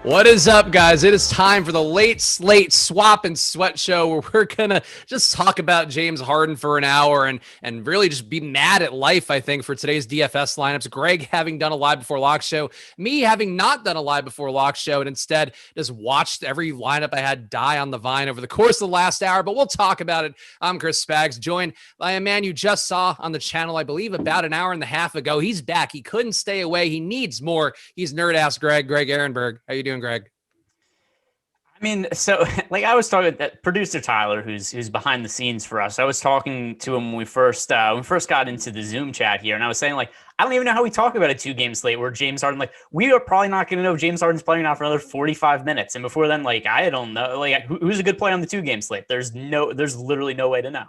What is up, guys? It is time for the late slate swap and sweat show where we're going to just talk about James Harden for an hour and really just be mad at life, I think, for today's DFS lineups. Greg having done a live before lock show, me having not done a live before lock show, and instead just watched every lineup I had die on the vine over the course of the last hour, but we'll talk about it. I'm Chris Spags, joined by a man you just saw on the channel, I believe, about an hour and a half ago. He's back. He couldn't stay away. He needs more. He's nerd-ass Greg Ehrenberg. How you doing, Greg? I mean, so like I was talking that producer Tyler, who's behind the scenes for us. I was talking to him when we first got into the Zoom chat here, and I was saying like I don't even know how we talk about a 2-game slate where James Harden, like we are probably not going to know if James Harden's playing now for another 45 minutes, and before then, like I don't know, like who's a good play on the 2-game slate. There's literally no way to know.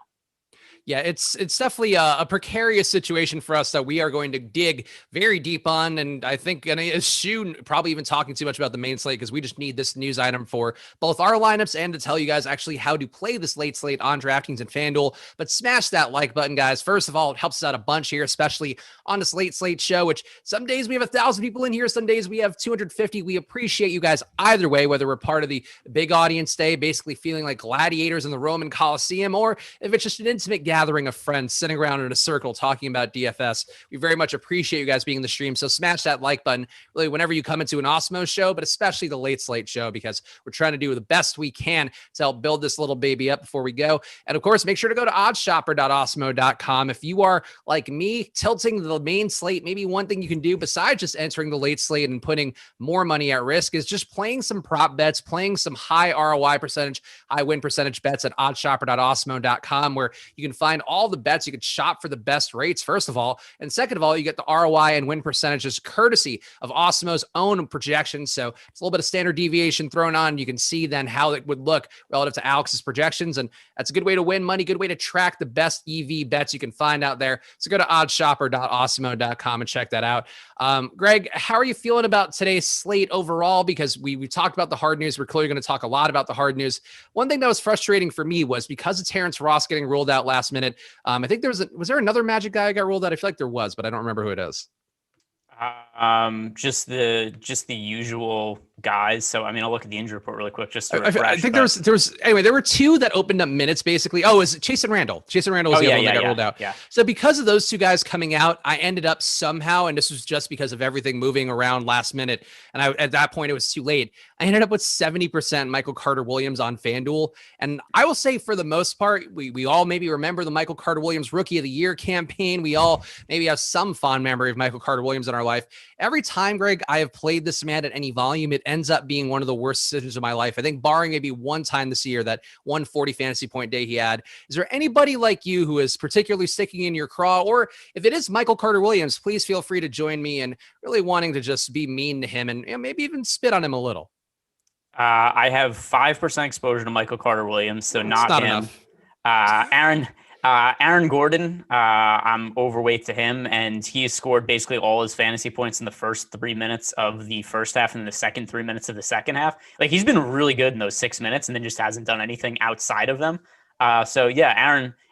Yeah, it's definitely a precarious situation for us that we are going to dig very deep on. And I think, and eschew probably even talking too much about the main slate because we just need this news item for both our lineups and to tell you guys actually how to play this late slate on DraftKings and FanDuel. But smash that like button, guys. First of all, it helps us out a bunch here, especially on this late slate show, which some days we have 1,000 people in here. Some days we have 250. We appreciate you guys either way, whether we're part of the big audience day, basically feeling like gladiators in the Roman Coliseum, or if it's just an intimate gathering of friends sitting around in a circle talking about DFS. We very much appreciate you guys being in the stream. So smash that like button really whenever you come into an Awesemo show, but especially the late slate show, because we're trying to do the best we can to help build this little baby up before we go. And of course, make sure to go to oddshopper.awesemo.com. If you are like me, tilting the main slate, maybe one thing you can do besides just entering the late slate and putting more money at risk is just playing some prop bets, playing some high ROI percentage, high win percentage bets at oddshopper.awesemo.com, where you can find all the bets. You could shop for the best rates, first of all. And second of all, you get the ROI and win percentages courtesy of Awesemo's own projections. So it's a little bit of standard deviation thrown on. You can see then how it would look relative to Alex's projections. And that's a good way to win money, good way to track the best EV bets you can find out there. So go to oddshopper.awesemo.com and check that out. Greg, how are you feeling about today's slate overall? Because we talked about the hard news. We're clearly going to talk a lot about the hard news. One thing that was frustrating for me was because of Terrence Ross getting ruled out last minute. I think was there another Magic guy who got ruled out? I feel like there was, but I don't remember who it is. Just the usual guys. So I mean, I'll look at the injury report really quick just to refresh. I think there was anyway. There were two that opened up minutes basically. Oh, it was Chase Randall? Chase Randall was the other one that got ruled out. Yeah. So because of those two guys coming out, I ended up somehow, and this was just because of everything moving around last minute, and at that point it was too late. I ended up with 70% Michael Carter Williams on FanDuel, and I will say for the most part, we all maybe remember the Michael Carter Williams Rookie of the Year campaign. We all maybe have some fond memory of Michael Carter Williams in our life. Every time, Greg, I have played this man at any volume, it ends up being one of the worst decisions of my life. I think barring maybe one time this year, that 140 fantasy point day he had. Is there anybody like you who is particularly sticking in your craw? Or if it is Michael Carter Williams, please feel free to join me in really wanting to just be mean to him and maybe even spit on him a little. I have 5% exposure to Michael Carter Williams, so not him. Enough. Aaron Gordon, I'm overweight to him, and he scored basically all his fantasy points in the first 3 minutes of the first half and the second 3 minutes of the second half. Like he's been really good in those 6 minutes and then just hasn't done anything outside of them. So yeah,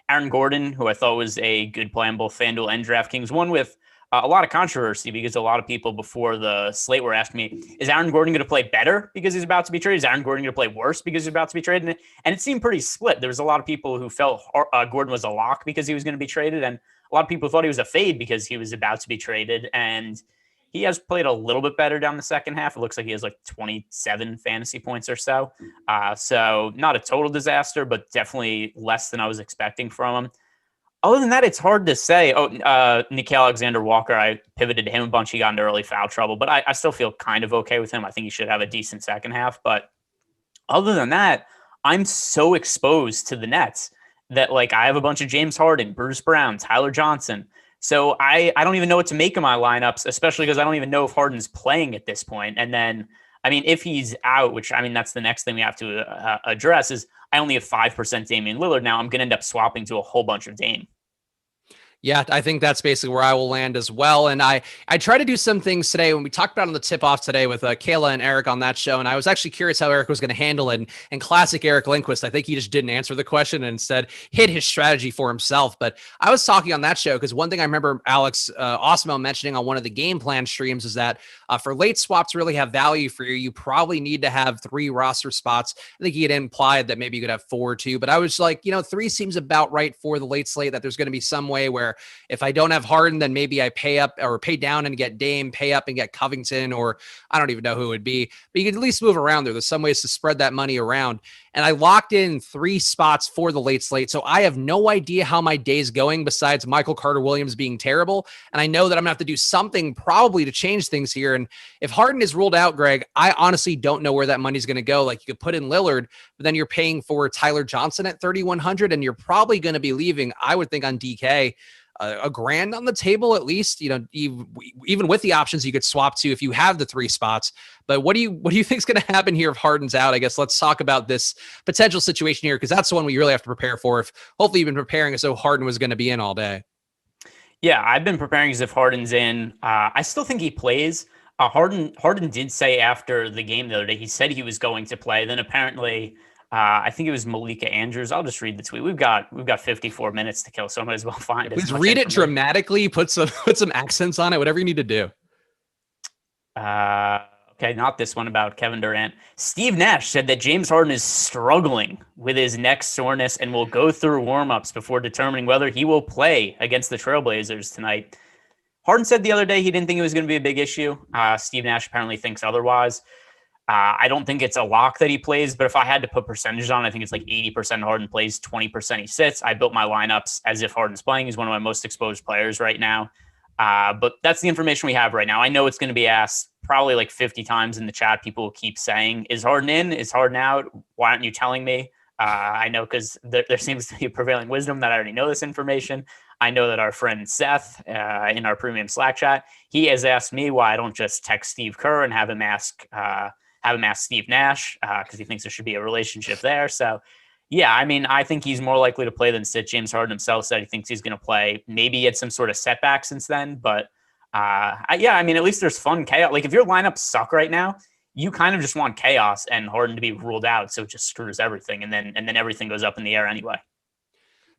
Aaron Gordon, who I thought was a good play on both FanDuel and DraftKings, one with a lot of controversy because a lot of people before the slate were asking me, is Aaron Gordon going to play better because he's about to be traded? Is Aaron Gordon going to play worse because he's about to be traded? And it seemed pretty split. There was a lot of people who felt Gordon was a lock because he was going to be traded, and a lot of people thought he was a fade because he was about to be traded. And he has played a little bit better down the second half. It looks like he has like 27 fantasy points or so. So not a total disaster, but definitely less than I was expecting from him. Other than that, it's hard to say. Nickeil Alexander-Walker, I pivoted to him a bunch. He got into early foul trouble, but I still feel kind of okay with him. I think he should have a decent second half. But other than that, I'm so exposed to the Nets that like I have a bunch of James Harden, Bruce Brown, Tyler Johnson. So I don't even know what to make of my lineups, especially because I don't even know if Harden's playing at this point. And then, I mean, if he's out, which I mean, that's the next thing we have to address is I only have 5% Damian Lillard now. I'm going to end up swapping to a whole bunch of Dame. Yeah, I think that's basically where I will land as well. And I try to do some things today when we talked about on the tip off today with Kayla and Eric on that show. And I was actually curious how Eric was going to handle it. And classic Eric Lindquist, I think he just didn't answer the question and instead hit his strategy for himself. But I was talking on that show because one thing I remember Alex Awesemo mentioning on one of the game plan streams is that for late swaps to really have value for you, you probably need to have 3 roster spots. I think he had implied that maybe you could have 4 or 2, but I was like, 3 seems about right for the late slate, that there's going to be some way where if I don't have Harden, then maybe I pay up or pay down and get Dame, pay up and get Covington, or I don't even know who it would be, but you could at least move around there. There's some ways to spread that money around. And I locked in 3 spots for the late slate. So I have no idea how my day's going besides Michael Carter-Williams being terrible. And I know that I'm gonna have to do something probably to change things here. And if Harden is ruled out, Greg, I honestly don't know where that money's going to go. Like you could put in Lillard, but then you're paying for Tyler Johnson at 3,100 and you're probably going to be leaving, I would think, on DK. $1,000 on the table at least, even with the options you could swap to if you have the 3 spots. But what do you think is going to happen here if Harden's out? I guess let's talk about this potential situation here, because that's the one we really have to prepare for. If hopefully you've been preparing as though Harden was going to be in all day. Yeah, I've been preparing as if Harden's in. I still think he plays. Harden did say after the game the other day, he said he was going to play. Then apparently, I think it was Malika Andrews. I'll just read the tweet. We've got 54 minutes to kill, so I might as well find it. Please read it dramatically. Put some accents on it. Whatever you need to do. Okay, not this one about Kevin Durant. Steve Nash said that James Harden is struggling with his neck soreness and will go through warmups before determining whether he will play against the Trailblazers tonight. Harden said the other day he didn't think it was going to be a big issue. Steve Nash apparently thinks otherwise. I don't think it's a lock that he plays, but if I had to put percentages on, I think it's like 80% Harden plays, 20% he sits. I built my lineups as if Harden's playing. He's one of my most exposed players right now. But that's the information we have right now. I know it's going to be asked probably like 50 times in the chat. People will keep saying, is Harden in? Is Harden out? Why aren't you telling me? I know because there seems to be prevailing wisdom that I already know this information. I know that our friend Seth in our premium Slack chat, he has asked me why I don't just text Steve Kerr and have him ask Steve Nash because he thinks there should be a relationship there. So, yeah, I mean, I think he's more likely to play than sit. James Harden himself said he thinks he's going to play. Maybe he had some sort of setback since then, but I mean, at least there's fun chaos. Like if your lineups suck right now, you kind of just want chaos and Harden to be ruled out, so it just screws everything, and then everything goes up in the air anyway.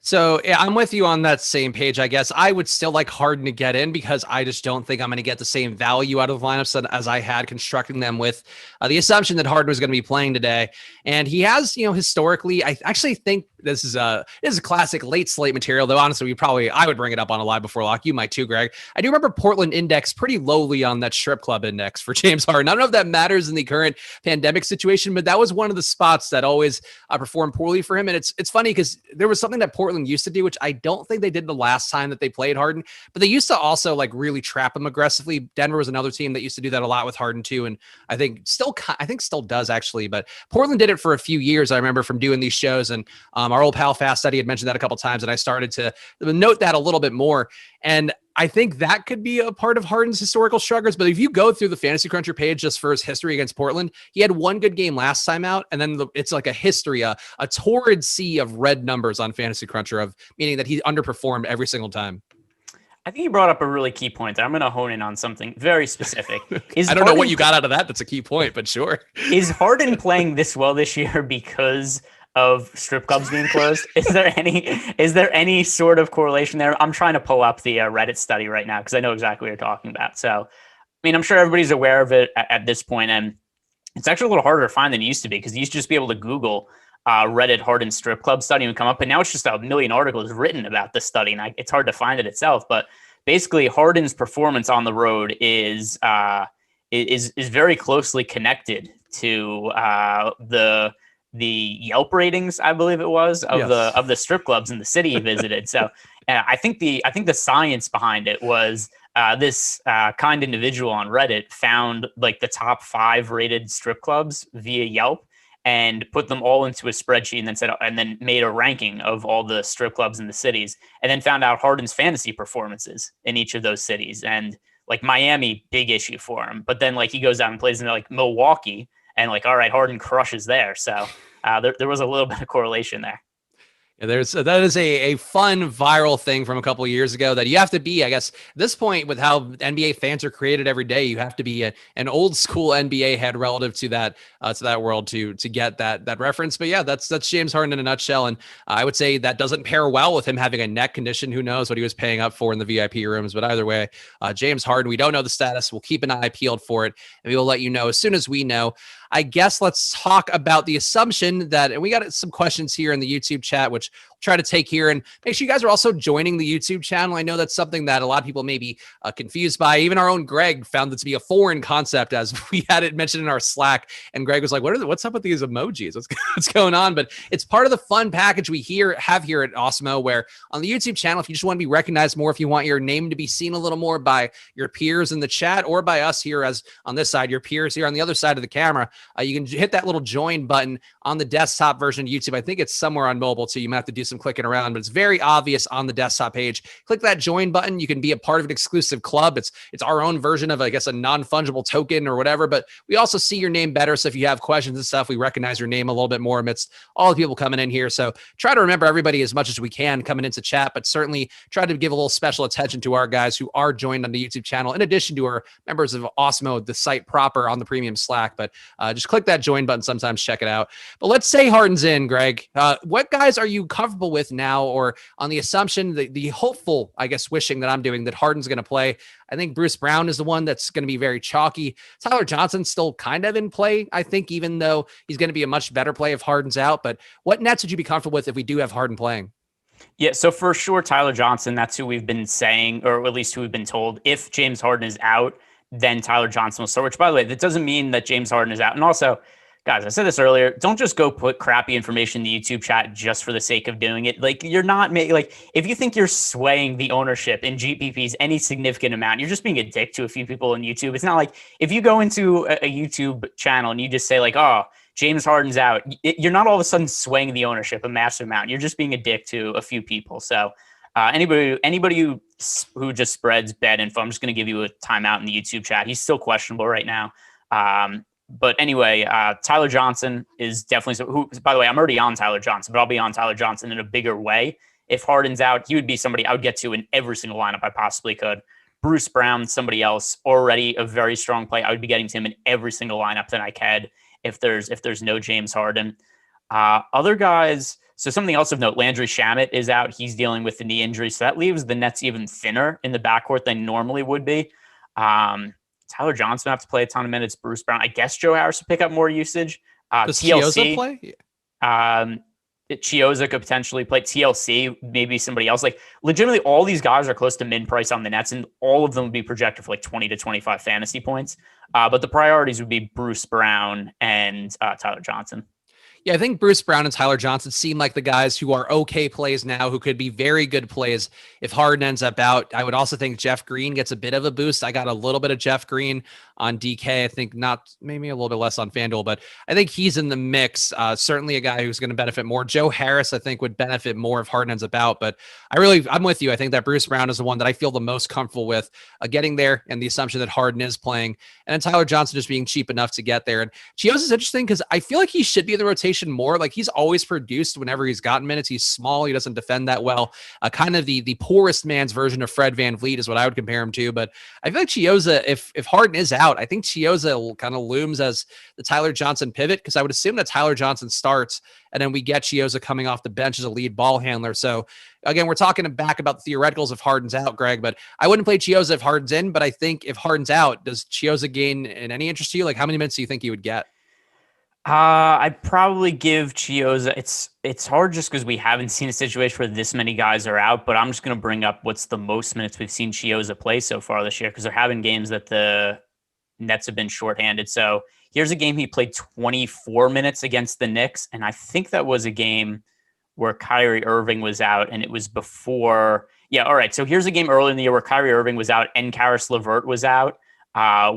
So yeah, I'm with you on that same page. I guess I would still like Harden to get in because I just don't think I'm going to get the same value out of the lineups as I had constructing them with the assumption that Harden was going to be playing today. And he has, historically, I actually think this is a classic late slate material, though honestly, I would bring it up on a live before lock. You might too, Greg. I do remember Portland index pretty lowly on that strip club index for James Harden. I don't know if that matters in the current pandemic situation, but that was one of the spots that always performed poorly for him. And it's funny because there was something that Portland used to do, which I don't think they did the last time that they played Harden, but they used to also like really trap him aggressively. Denver was another team that used to do that a lot with Harden too. And I think still does actually, but Portland did it for a few years. I remember from doing these shows, and our old pal Fast Study had mentioned that a couple of times, and I started to note that a little bit more. And I think that could be a part of Harden's historical struggles. But if you go through the Fantasy Cruncher page just for his history against Portland, he had one good game last time out, and then it's like a history, a torrid sea of red numbers on Fantasy Cruncher, of meaning that he underperformed every single time. I think you brought up a really key point. I'm going to hone in on something very specific. I don't know what you got out of that. That's a key point, but sure. Is Harden playing this well this year because of strip clubs being closed? Is there any sort of correlation there? I'm trying to pull up the Reddit study right now because I know exactly what you're talking about. So, I mean, I'm sure everybody's aware of it at this point, and it's actually a little harder to find than it used to be because you used to just be able to Google Reddit Harden strip club study and come up, and now it's just a million articles written about this study, and it's hard to find it itself. But basically, Harden's performance on the road is very closely connected to the Yelp ratings, I believe it was, of the strip clubs in the city he visited. So I think the science behind it was this kind individual on Reddit found like the top 5 rated strip clubs via Yelp and put them all into a spreadsheet and then made a ranking of all the strip clubs in the cities, and then found out Harden's fantasy performances in each of those cities. And like Miami, big issue for him. But then like he goes out and plays in like Milwaukee, and like, all right, Harden crushes there. So there was a little bit of correlation there. Yeah, that is a fun viral thing from a couple of years ago that you have to be, I guess, at this point with how NBA fans are created every day, you have to be an old school NBA head relative to that world to get that reference. But yeah, that's James Harden in a nutshell. And I would say that doesn't pair well with him having a neck condition. Who knows what he was paying up for in the VIP rooms? But either way, James Harden, we don't know the status. We'll keep an eye peeled for it, and we will let you know as soon as we know. I guess let's talk about the assumption that, and we got some questions here in the YouTube chat, which we'll try to take here, and make sure you guys are also joining the YouTube channel. I know that's something that a lot of people may be confused by. Even our own Greg found it to be a foreign concept as we had it mentioned in our Slack, and Greg was like, what's up with these emojis? What's going on? But it's part of the fun package we have here at Awesemo, where on the YouTube channel, if you just want to be recognized more, if you want your name to be seen a little more by your peers in the chat or by us here as on this side, your peers here on the other side of the camera, you can hit that little join button on the desktop version of YouTube. I think it's somewhere on mobile too. You might have to do some clicking around, but it's very obvious on the desktop page. Click that join button. You can be a part of an exclusive club. It's our own version of, I guess, a non-fungible token or whatever, but we also see your name better. So if you have questions and stuff, we recognize your name a little bit more amidst all the people coming in here. So try to remember everybody as much as we can coming into chat, but certainly try to give a little special attention to our guys who are joined on the YouTube channel, in addition to our members of Awesemo, the site proper on the premium Slack. But just click that join button sometimes, check it out. But let's say Harden's in, Greg. What guys are you comfortable with now, or on the assumption, the hopeful, I guess, wishing that I'm doing that Harden's going to play? I think Bruce Brown is the one that's going to be very chalky. Tyler Johnson's still kind of in play, I think, even though he's going to be a much better play if Harden's out. But what nets would you be comfortable with if we do have Harden playing? Yeah, so for sure, Tyler Johnson, that's who we've been saying, or at least who we've been told. If James Harden is out, then Tyler Johnson will start, which, by the way, that doesn't mean that James Harden is out. And also, guys, I said this earlier, don't just go put crappy information in the YouTube chat just for the sake of doing it. Like, you're not like, if you think you're swaying the ownership in GPPs any significant amount, you're just being a dick to a few people on YouTube. It's not like if you go into a YouTube channel and you just say like, oh, James Harden's out, you're not all of a sudden swaying the ownership a massive amount. You're just being a dick to a few people. So anybody who just spreads bad info, I'm just going to give you a timeout in the YouTube chat. He's still questionable right now. But anyway, Tyler Johnson is definitely who, by the way, I'm already on Tyler Johnson, but I'll be on Tyler Johnson in a bigger way. If Harden's out, he would be somebody I would get to in every single lineup I possibly could. Bruce Brown, somebody else, already a very strong play. I would be getting to him in every single lineup that I can if there's no James Harden. Other guys, so something else of note, Landry Shamet is out. He's dealing with the knee injury, so that leaves the Nets even thinner in the backcourt than normally would be. Tyler Johnson will have to play a ton of minutes. Bruce Brown, I guess Joe Harris will pick up more usage. Does TLC play? Chioza could potentially play. TLC, maybe somebody else. Like, legitimately, all these guys are close to min price on the Nets, and all of them would be projected for like 20 to 25 fantasy points. But the priorities would be Bruce Brown and Tyler Johnson. Yeah, I think Bruce Brown and Tyler Johnson seem like the guys who are okay plays now, who could be very good plays if Harden ends up out. I would also think Jeff Green gets a bit of a boost. I got a little bit of Jeff Green on DK. I think not, maybe a little bit less on FanDuel, but I think he's in the mix. Certainly a guy who's going to benefit more. Joe Harris, I think, would benefit more if Harden ends up out. But I'm with you. I think that Bruce Brown is the one that I feel the most comfortable with getting there, and the assumption that Harden is playing, and then Tyler Johnson just being cheap enough to get there. And Chioza is interesting because I feel like he should be in the rotation more. Like, he's always produced whenever he's gotten minutes. He's small. He doesn't defend that well. Kind of the poorest man's version of Fred VanVleet is what I would compare him to. But I feel like Chioza, if Harden is out, I think Chioza kind of looms as the Tyler Johnson pivot, because I would assume that Tyler Johnson starts and then we get Chioza coming off the bench as a lead ball handler. So again, we're talking back about the theoreticals if Harden's out, Greg, but I wouldn't play Chioza if Harden's in. But I think if Harden's out, does Chioza gain in any interest to you? Like, how many minutes do you think he would get? I'd probably give Chioza. It's hard just because we haven't seen a situation where this many guys are out, but I'm just going to bring up what's the most minutes we've seen Chioza play so far this year, because they're having games that the Nets have been shorthanded. So here's a game he played 24 minutes against the Knicks, and I think that was a game where Kyrie Irving was out, and it was before. Yeah, all right. So here's a game early in the year where Kyrie Irving was out and Karis LeVert was out,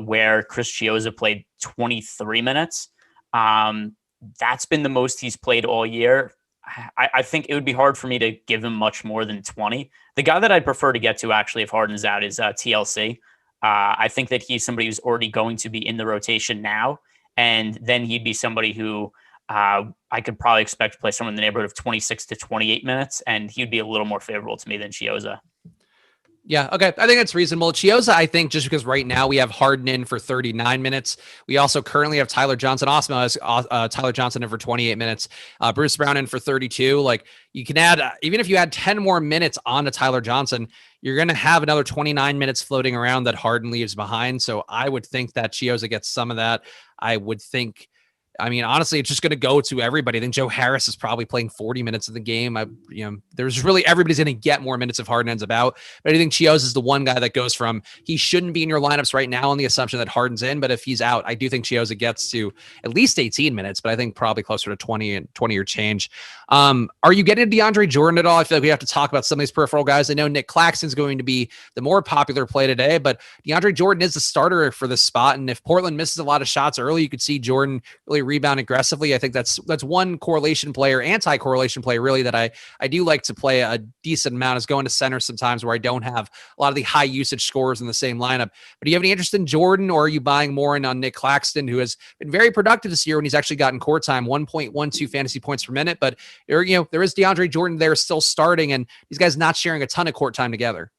where Chris Chioza played 23 minutes. That's been the most he's played all year. I think it would be hard for me to give him much more than 20. The guy that I'd prefer to get to, actually, if Harden's out, is TLC. I think that he's somebody who's already going to be in the rotation now, and then he'd be somebody who I could probably expect to play somewhere in the neighborhood of 26 to 28 minutes, and he'd be a little more favorable to me than Chiozza. Yeah, okay. I think that's reasonable. Chiozza, I think, just because right now we have Harden in for 39 minutes. We also currently have Tyler Johnson. Awesemo has Tyler Johnson in for 28 minutes. Bruce Brown in for 32. Like, you can add, even if you add 10 more minutes on to Tyler Johnson, you're going to have another 29 minutes floating around that Harden leaves behind. So I would think that Chiozza gets some of that. I would think, I mean, honestly, it's just going to go to everybody. I think Joe Harris is probably playing 40 minutes of the game. There's really, everybody's going to get more minutes if Harden ends up out. But I think Chiozza is the one guy that goes from, he shouldn't be in your lineups right now on the assumption that Harden's in. But if he's out, I do think Chiozza gets to at least 18 minutes, but I think probably closer to 20 and 20 or change. Are you getting DeAndre Jordan at all? I feel like we have to talk about some of these peripheral guys. I know Nick Claxton's going to be the more popular play today, but DeAndre Jordan is the starter for this spot. And if Portland misses a lot of shots early, you could see Jordan really rebound aggressively. I think that's one correlation play or anti-correlation play really that I do like to play a decent amount, is going to center sometimes where I don't have a lot of the high usage scorers in the same lineup. But do you have any interest in Jordan, or are you buying more in on Nick Claxton, who has been very productive this year when he's actually gotten court time, 1.12 fantasy points per minute, but there is DeAndre Jordan there still starting, and these guys not sharing a ton of court time together.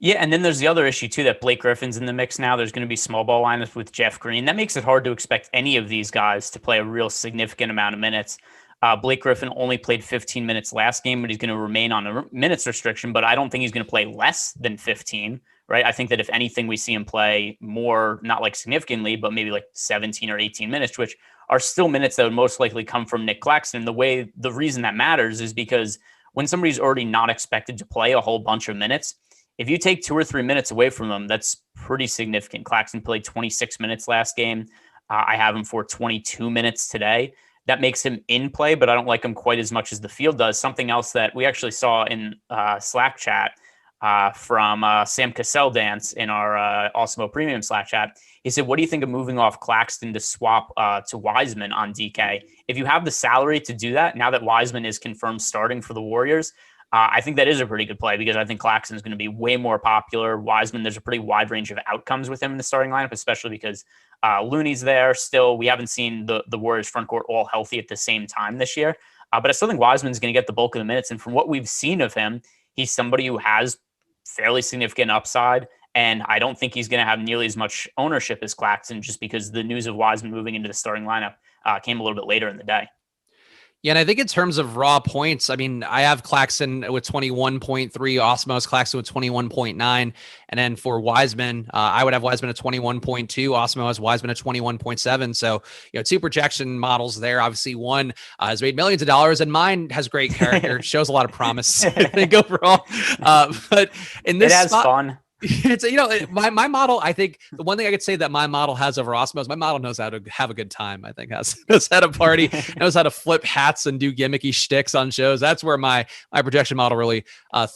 Yeah, and then there's the other issue, too, that Blake Griffin's in the mix now. There's going to be small ball lineups with Jeff Green. That makes it hard to expect any of these guys to play a real significant amount of minutes. Blake Griffin only played 15 minutes last game, but he's going to remain on a minutes restriction, but I don't think he's going to play less than 15, right? I think that if anything, we see him play more, not like significantly, but maybe like 17 or 18 minutes, which are still minutes that would most likely come from Nick Claxton. The reason that matters is because when somebody's already not expected to play a whole bunch of minutes, if you take 2 or 3 minutes away from them, that's pretty significant. Claxton played 26 minutes last game. I have him for 22 minutes today. That makes him in play, but I don't like him quite as much as the field does. Something else that we actually saw in Slack chat from Sam Cassell Dance in our Awesemo Premium Slack chat. He said, what do you think of moving off Claxton to swap to Wiseman on DK? If you have the salary to do that, now that Wiseman is confirmed starting for the Warriors, I think that is a pretty good play, because I think Claxton is going to be way more popular. Wiseman, there's a pretty wide range of outcomes with him in the starting lineup, especially because Looney's there still. We haven't seen the Warriors front court all healthy at the same time this year. But I still think Wiseman's going to get the bulk of the minutes. And from what we've seen of him, he's somebody who has fairly significant upside. And I don't think he's going to have nearly as much ownership as Claxton, just because the news of Wiseman moving into the starting lineup came a little bit later in the day. Yeah, and I think in terms of raw points, I mean, I have Claxton with 21.3, Awesemo's Claxton with 21.9, and then for Wiseman, I would have Wiseman at 21.2, Awesemo has Wiseman at 21.7. So, two projection models there. Obviously, one has made millions of dollars, and mine has great character, shows a lot of promise, I think, overall. But in this it has fun. It's my model. I think the one thing I could say that my model has over Awesemo is my model knows how to have a good time. I think knows how to party, knows how to flip hats and do gimmicky shticks on shows. That's where my projection model really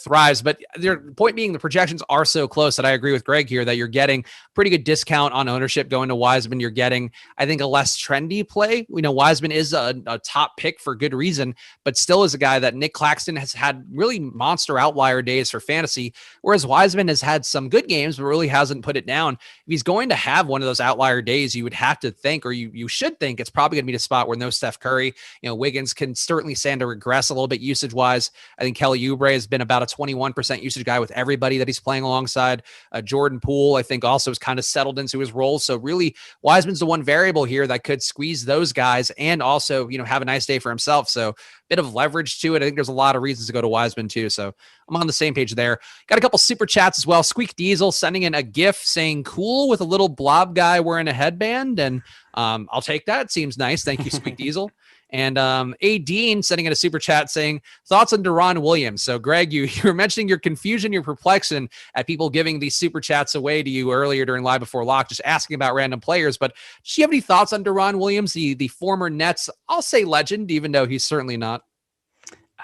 thrives. But the point being, the projections are so close that I agree with Greg here that you're getting pretty good discount on ownership going to Wiseman. You're getting, I think, a less trendy play. Wiseman is a top pick for good reason, but still is a guy that Nick Claxton has had really monster outlier days for fantasy, whereas Wiseman has had some good games, but really hasn't put it down. If he's going to have one of those outlier days, you would have to think, or you should think, it's probably going to be the spot where no Steph Curry. Wiggins can certainly stand to regress a little bit usage wise. I think Kelly Oubre has been about a 21% usage guy with everybody that he's playing alongside. Jordan Poole, I think, also has kind of settled into his role. So really, Wiseman's the one variable here that could squeeze those guys and also, have a nice day for himself. So bit of leverage to it. I think there's a lot of reasons to go to Wiseman too. So I'm on the same page there. Got a couple super chats as well. Squeak Diesel sending in a GIF saying cool with a little blob guy wearing a headband. And I'll take that. Seems nice. Thank you, Squeak Diesel. And A. Dean sending in a super chat saying thoughts on Deron Williams. So Greg, you were mentioning your confusion, your perplexion at people giving these super chats away to you earlier during Live Before Lock, just asking about random players. But do you have any thoughts on Deron Williams, the former Nets, I'll say legend, even though he's certainly not?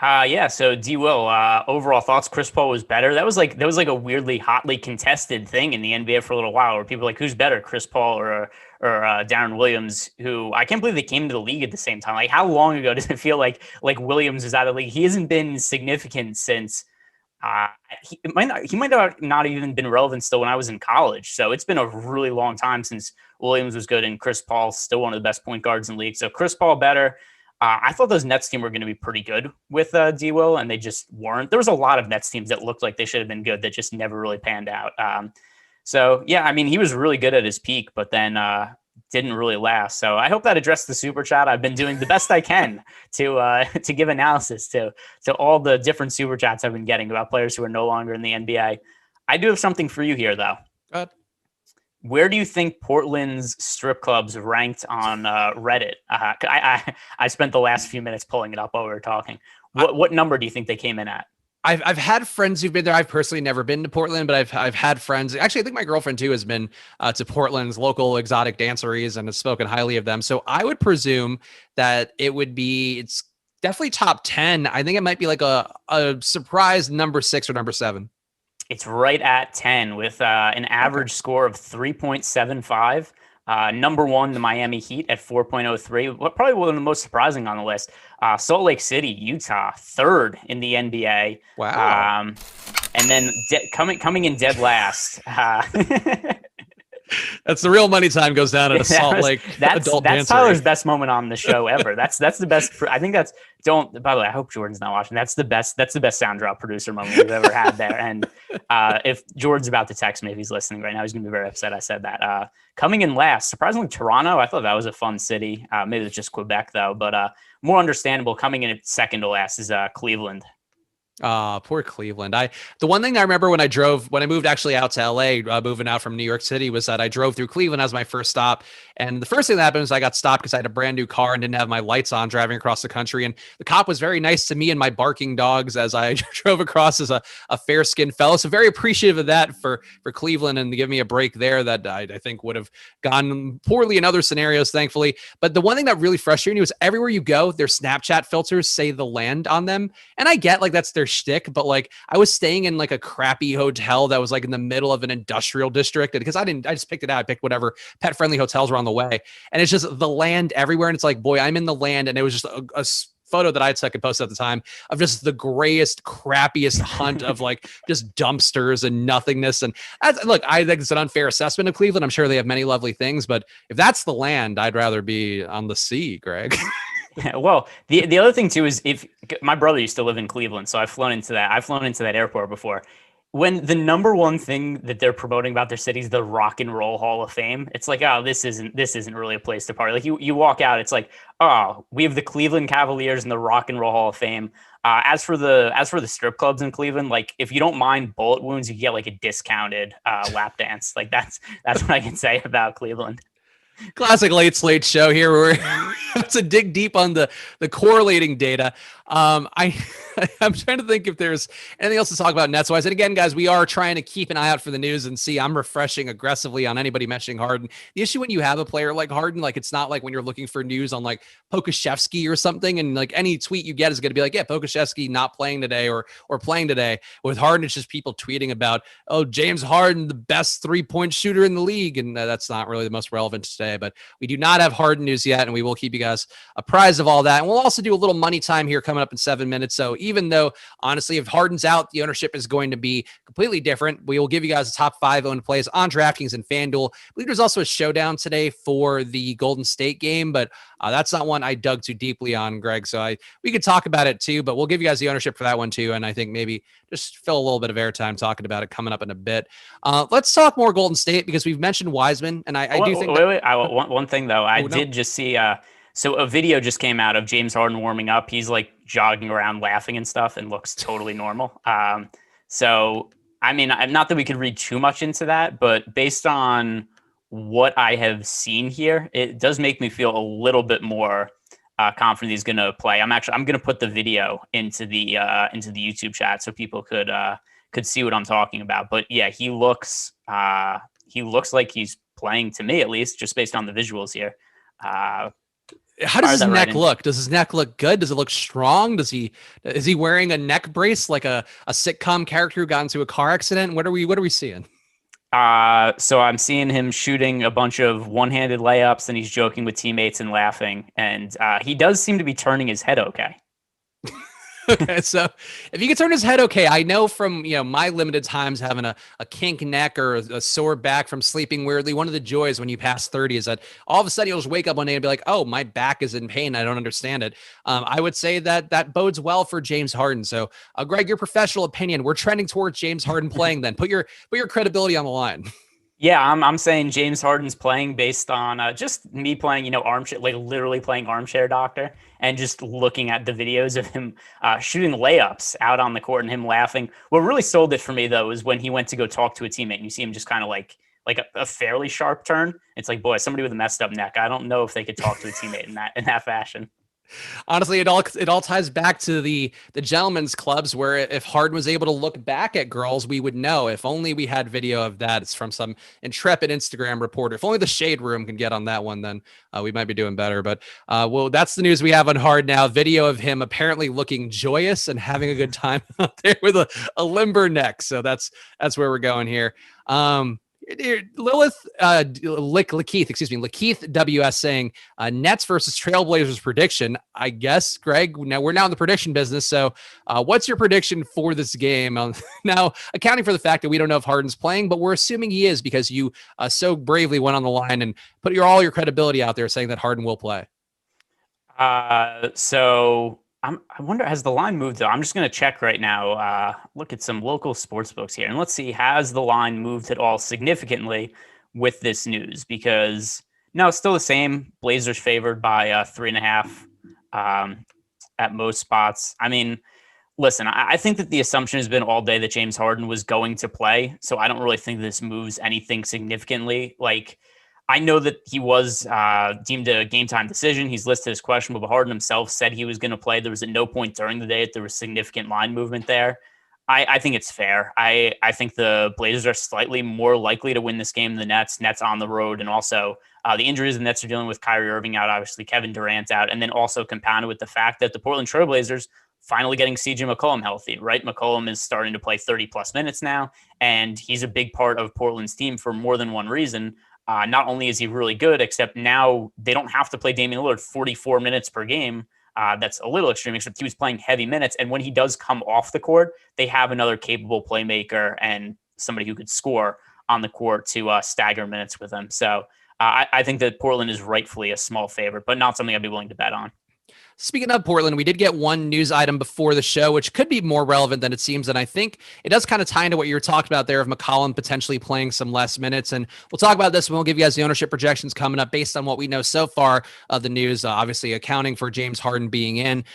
Yeah. So D-Will, overall thoughts, Chris Paul was better. That was like a weirdly hotly contested thing in the NBA for a little while, where people were like, who's better, Chris Paul or Deron Williams, who I can't believe they came to the league at the same time. Like, how long ago does it feel like Williams is out of the league? He hasn't been significant since he might not even been relevant still when I was in college. So it's been a really long time since Williams was good, and Chris Paul's still one of the best point guards in the league. So Chris Paul better. I thought those Nets team were going to be pretty good with D-Will, and they just weren't. There was a lot of Nets teams that looked like they should have been good that just never really panned out. So, yeah, I mean, he was really good at his peak, but then didn't really last. So I hope that addressed the super chat. I've been doing the best I can to give analysis to all the different super chats I've been getting about players who are no longer in the NBA. I do have something for you here, though. Go ahead. Where do you think Portland's strip clubs ranked on Reddit? I spent the last few minutes pulling it up while we were talking. What number do you think they came in at? I've had friends who've been there. I've personally never been to Portland, but I've had friends. Actually, I think my girlfriend too has been to Portland's local exotic danceries and has spoken highly of them. So I would presume that it's definitely top 10. I think it might be like a surprise number 6 or number 7. It's right at 10 with an average score of 3.75. Number 1, the Miami Heat at 4.03. Probably one of the most surprising on the list. Salt Lake City, Utah, 3rd in the NBA. Wow. And then coming in dead last. That's the real money time goes down at a Salt Lake adult dancery. That's Tyler's best moment on the show ever. That's the best. I think that's by the way, I hope Jordan's not watching. That's the best sound drop producer moment we've ever had there. And if Jordan's about to text me, if he's listening right now, he's going to be very upset I said that. Coming in last, surprisingly, Toronto. I thought that was a fun city. Maybe it's just Quebec though, but more understandable. Coming in at second to last is Cleveland. Poor Cleveland. The one thing I remember when I moved actually out to LA, moving out from New York City, was that I drove through Cleveland as my first stop. And the first thing that happened was I got stopped because I had a brand new car and didn't have my lights on driving across the country. And the cop was very nice to me and my barking dogs as I drove across as a fair skinned fellow. So very appreciative of that for Cleveland and to give me a break there that I think would have gone poorly in other scenarios, thankfully. But the one thing that really frustrated me was everywhere you go, their Snapchat filters say the land on them. And I get like that's their shtick, but like I was staying in like a crappy hotel that was like in the middle of an industrial district, and because I just picked it out. I picked whatever pet friendly hotels were on the way, and it's just the land everywhere. And it's like, boy, I'm in the land. And it was just a photo that I took and posted at the time of just the grayest, crappiest hunt of like just dumpsters and nothingness. And look, I think it's an unfair assessment of Cleveland. I'm sure they have many lovely things, but if that's the land, I'd rather be on the sea, Greg. Well, the other thing too is if my brother used to live in Cleveland, so I've flown into that airport before. When the number one thing that they're promoting about their city is the Rock and Roll Hall of Fame, it's like, oh, this isn't really a place to party. Like you walk out, it's like, oh, we have the Cleveland Cavaliers and the Rock and Roll Hall of Fame. As for the strip clubs in Cleveland, like if you don't mind bullet wounds, you get like a discounted lap dance. Like that's what I can say about Cleveland. Classic late Slate show here. We're to dig deep on the correlating data. I'm trying to think if there's anything else to talk about Nets wise. And again, guys, we are trying to keep an eye out for the news and see. I'm refreshing aggressively on anybody mentioning Harden. The issue when you have a player like Harden, like it's not like when you're looking for news on like Pokashevsky or something, and like any tweet you get is going to be like, yeah, Pokashevsky not playing today or playing today. With Harden, it's just people tweeting about, oh, James Harden, the best 3-point shooter in the league, and that's not really the most relevant today. But we do not have Harden news yet, and we will keep you guys apprised of all that. And we'll also do a little money time here coming up in 7 minutes. So even though, honestly, if Harden's out, the ownership is going to be completely different. We will give you guys the top 5 owned plays on DraftKings and FanDuel. I believe there's also a showdown today for the Golden State game, but that's not one I dug too deeply on, Greg. So we could talk about it too, but we'll give you guys the ownership for that one too. And I think maybe just fill a little bit of airtime talking about it coming up in a bit. Let's talk more Golden State because we've mentioned Wiseman, and I do think. Wait. One thing though, I did just see. So a video just came out of James Harden warming up. He's like jogging around laughing and stuff and looks totally normal. So, I mean, not that we could read too much into that, but based on what I have seen here, it does make me feel a little bit more confident he's going to play. I'm going to put the video into the YouTube chat so people could see what I'm talking about. But yeah, he looks like he's playing to me, at least just based on the visuals here. How does his neck look? Does his neck look good? Does it look strong? Is he wearing a neck brace like a sitcom character who got into a car accident? What are we seeing? So I'm seeing him shooting a bunch of one-handed layups, and he's joking with teammates and laughing. And he does seem to be turning his head okay. Okay, so if he could turn his head, okay, I know from my limited times having a kink neck or a sore back from sleeping weirdly, one of the joys when you pass 30 is that all of a sudden you'll just wake up one day and be like, oh, my back is in pain. I don't understand it. I would say that bodes well for James Harden. So, Greg, your professional opinion, we're trending towards James Harden playing. Then put your credibility on the line. Yeah, I'm saying James Harden's playing based on just me playing, armchair, like literally playing armchair doctor, and just looking at the videos of him shooting layups out on the court and him laughing. What really sold it for me though is when he went to go talk to a teammate, and you see him just kind of like a fairly sharp turn. It's like, boy, somebody with a messed up neck. I don't know if they could talk to a teammate in that fashion. Honestly, it all ties back to the gentlemen's clubs where if Harden was able to look back at girls, we would know. If only we had video of that. It's from some intrepid Instagram reporter. If only the Shade Room can get on that one, then we might be doing better. But well, that's the news we have on Harden now. Video of him apparently looking joyous and having a good time out there with a limber neck. So that's where we're going here. Lakeith WS saying Nets versus Trailblazers prediction. I guess, Greg, now we're in the prediction business. So what's your prediction for this game? Now, accounting for the fact that we don't know if Harden's playing, but we're assuming he is because you so bravely went on the line and put all your credibility out there saying that Harden will play. So I wonder, has the line moved though? I'm just going to check right now. Look at some local sports books here, and let's see, has the line moved at all significantly with this news? Because no, it's still the same. Blazers favored by 3.5 at most spots. I mean, listen, I think that the assumption has been all day that James Harden was going to play, so I don't really think this moves anything significantly. Like, I know that he was deemed a game time decision. He's listed as questionable, but Harden himself said he was going to play. There was at no point during the day that there was significant line movement there. I think it's fair. I think the Blazers are slightly more likely to win this game than the Nets. Nets on the road, and also the injuries the Nets are dealing with, Kyrie Irving out, obviously Kevin Durant out, and then also compounded with the fact that the Portland Trail Blazers finally getting CJ McCollum healthy, right? McCollum is starting to play 30 plus minutes now, and he's a big part of Portland's team for more than one reason. Not only is he really good, except now they don't have to play Damian Lillard 44 minutes per game. That's a little extreme, except he was playing heavy minutes. And when he does come off the court, they have another capable playmaker and somebody who could score on the court to stagger minutes with him. So I think that Portland is rightfully a small favorite, but not something I'd be willing to bet on. Speaking of Portland, we did get one news item before the show, which could be more relevant than it seems. And I think it does kind of tie into what you were talking about there of McCollum potentially playing some less minutes. And we'll talk about this when we'll give you guys the ownership projections coming up based on what we know so far of the news, obviously accounting for James Harden being in.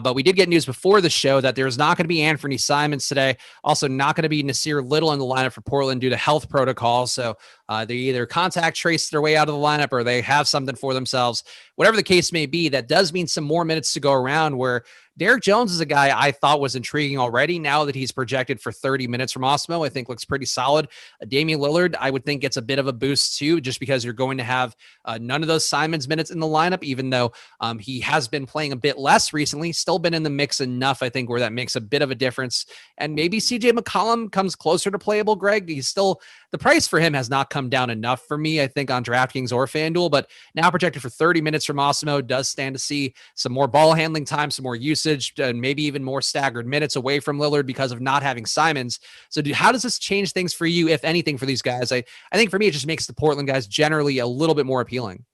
But we did get news before the show that there's not going to be Anthony Simons today. Also not going to be Nasir Little in the lineup for Portland due to health protocols. So they either contact trace their way out of the lineup or they have something for themselves. Whatever the case may be, that does mean some more minutes to go around, where Derek Jones is a guy I thought was intriguing already. Now that he's projected for 30 minutes from Awesemo, I think looks pretty solid. Damian Lillard, I would think, gets a bit of a boost too, just because you're going to have none of those Simons minutes in the lineup, even though he has been playing a bit less recently, still been in the mix enough, I think, where that makes a bit of a difference. And maybe CJ McCollum comes closer to playable, Greg. He's still, the price for him has not come down enough for me, I think, on DraftKings or FanDuel, but now projected for 30 minutes from Awesemo, does stand to see some more ball handling time, some more usage, and maybe even more staggered minutes away from Lillard because of not having Simons. So how does this change things for you, if anything, for these guys? I think for me, it just makes the Portland guys generally a little bit more appealing.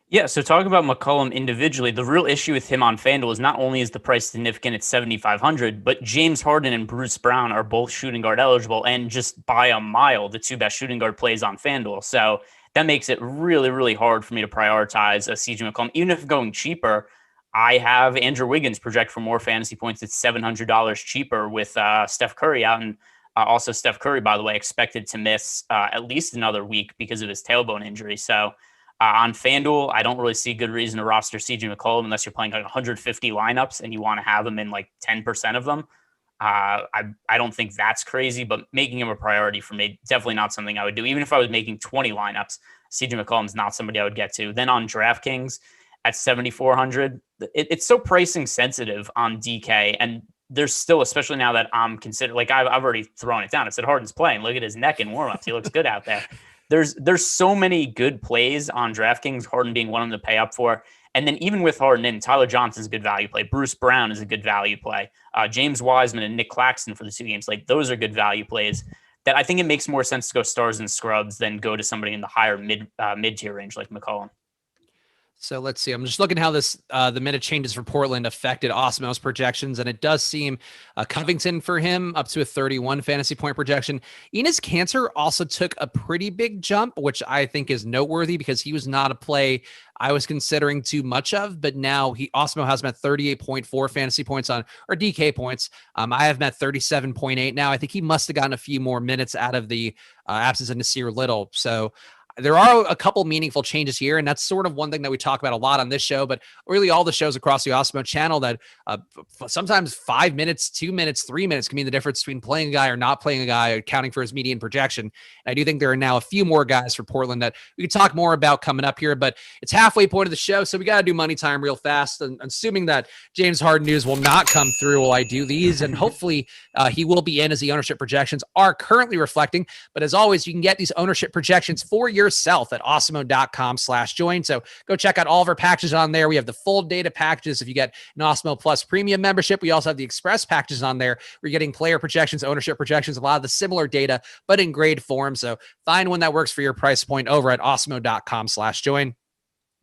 Yeah, so talking about McCollum individually, the real issue with him on FanDuel is not only is the price significant at $7,500, but James Harden and Bruce Brown are both shooting guard eligible, and just by a mile, the two best shooting guard plays on FanDuel. So that makes it really, really hard for me to prioritize a CJ McCollum. Even if going cheaper, I have Andrew Wiggins project for more fantasy points at $700 cheaper with Steph Curry out. And also Steph Curry, by the way, expected to miss at least another week because of his tailbone injury. So on FanDuel, I don't really see good reason to roster CJ McCollum unless you're playing like 150 lineups and you want to have him in like 10% of them. I don't think that's crazy, but making him a priority for me, definitely not something I would do. Even if I was making 20 lineups, CJ McCollum's not somebody I would get to. Then on DraftKings at 7,400, it's so pricing sensitive on DK. And there's still, especially now that I'm considering, like I've already thrown it down. I said Harden's playing. Look at his neck in warmups. He looks good out there. There's so many good plays on DraftKings, Harden being one of them to pay up for. And then even with Harden in, Tyler Johnson's a good value play. Bruce Brown is a good value play. James Wiseman and Nick Claxton for the 2 games. Like, those are good value plays that I think it makes more sense to go stars and scrubs than go to somebody in the higher mid-tier range like McCollum. So let's see. I'm just looking how this the minute changes for Portland affected Awesemo's projections, and it does seem Covington for him up to a 31 fantasy point projection. Enes Kanter also took a pretty big jump, which I think is noteworthy because he was not a play I was considering too much of, but now Awesemo has him at 38.4 fantasy points or DK points. I have him at 37.8 now. I think he must have gotten a few more minutes out of the absence of Nasir Little. So there are a couple meaningful changes here, and that's sort of one thing that we talk about a lot on this show, but really all the shows across the Awesemo channel, that sometimes 5 minutes, 2 minutes, 3 minutes can mean the difference between playing a guy or not playing a guy, accounting for his median projection. And I do think there are now a few more guys for Portland that we could talk more about coming up here, but it's halfway point of the show, so we got to do money time real fast. And assuming that James Harden news will not come through while I do these, and hopefully he will be in as the ownership projections are currently reflecting. But as always, you can get these ownership projections for yourself at awesemo.com/join. So go check out all of our packages on there. We have the full data packages if you get an Awesemo Plus premium membership. We also have the express packages on there. We're getting player projections, ownership projections, a lot of the similar data, but in grade form. So find one that works for your price point over at awesemo.com/join.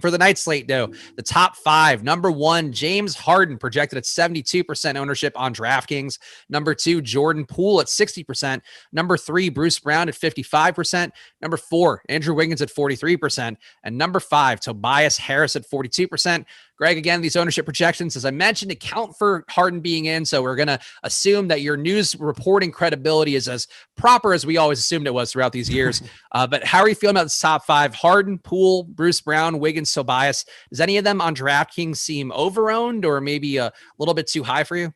For the night slate, though, the top 5, number 1, James Harden projected at 72% ownership on DraftKings. Number 2, Jordan Poole at 60%. Number 3, Bruce Brown at 55%. Number 4, Andrew Wiggins at 43%. And number 5, Tobias Harris at 42%. Greg, again, these ownership projections, as I mentioned, account for Harden being in. So we're going to assume that your news reporting credibility is as proper as we always assumed it was throughout these years. But how are you feeling about the top 5? Harden, Poole, Bruce Brown, Wiggins, Tobias. Does any of them on DraftKings seem overowned or maybe a little bit too high for you?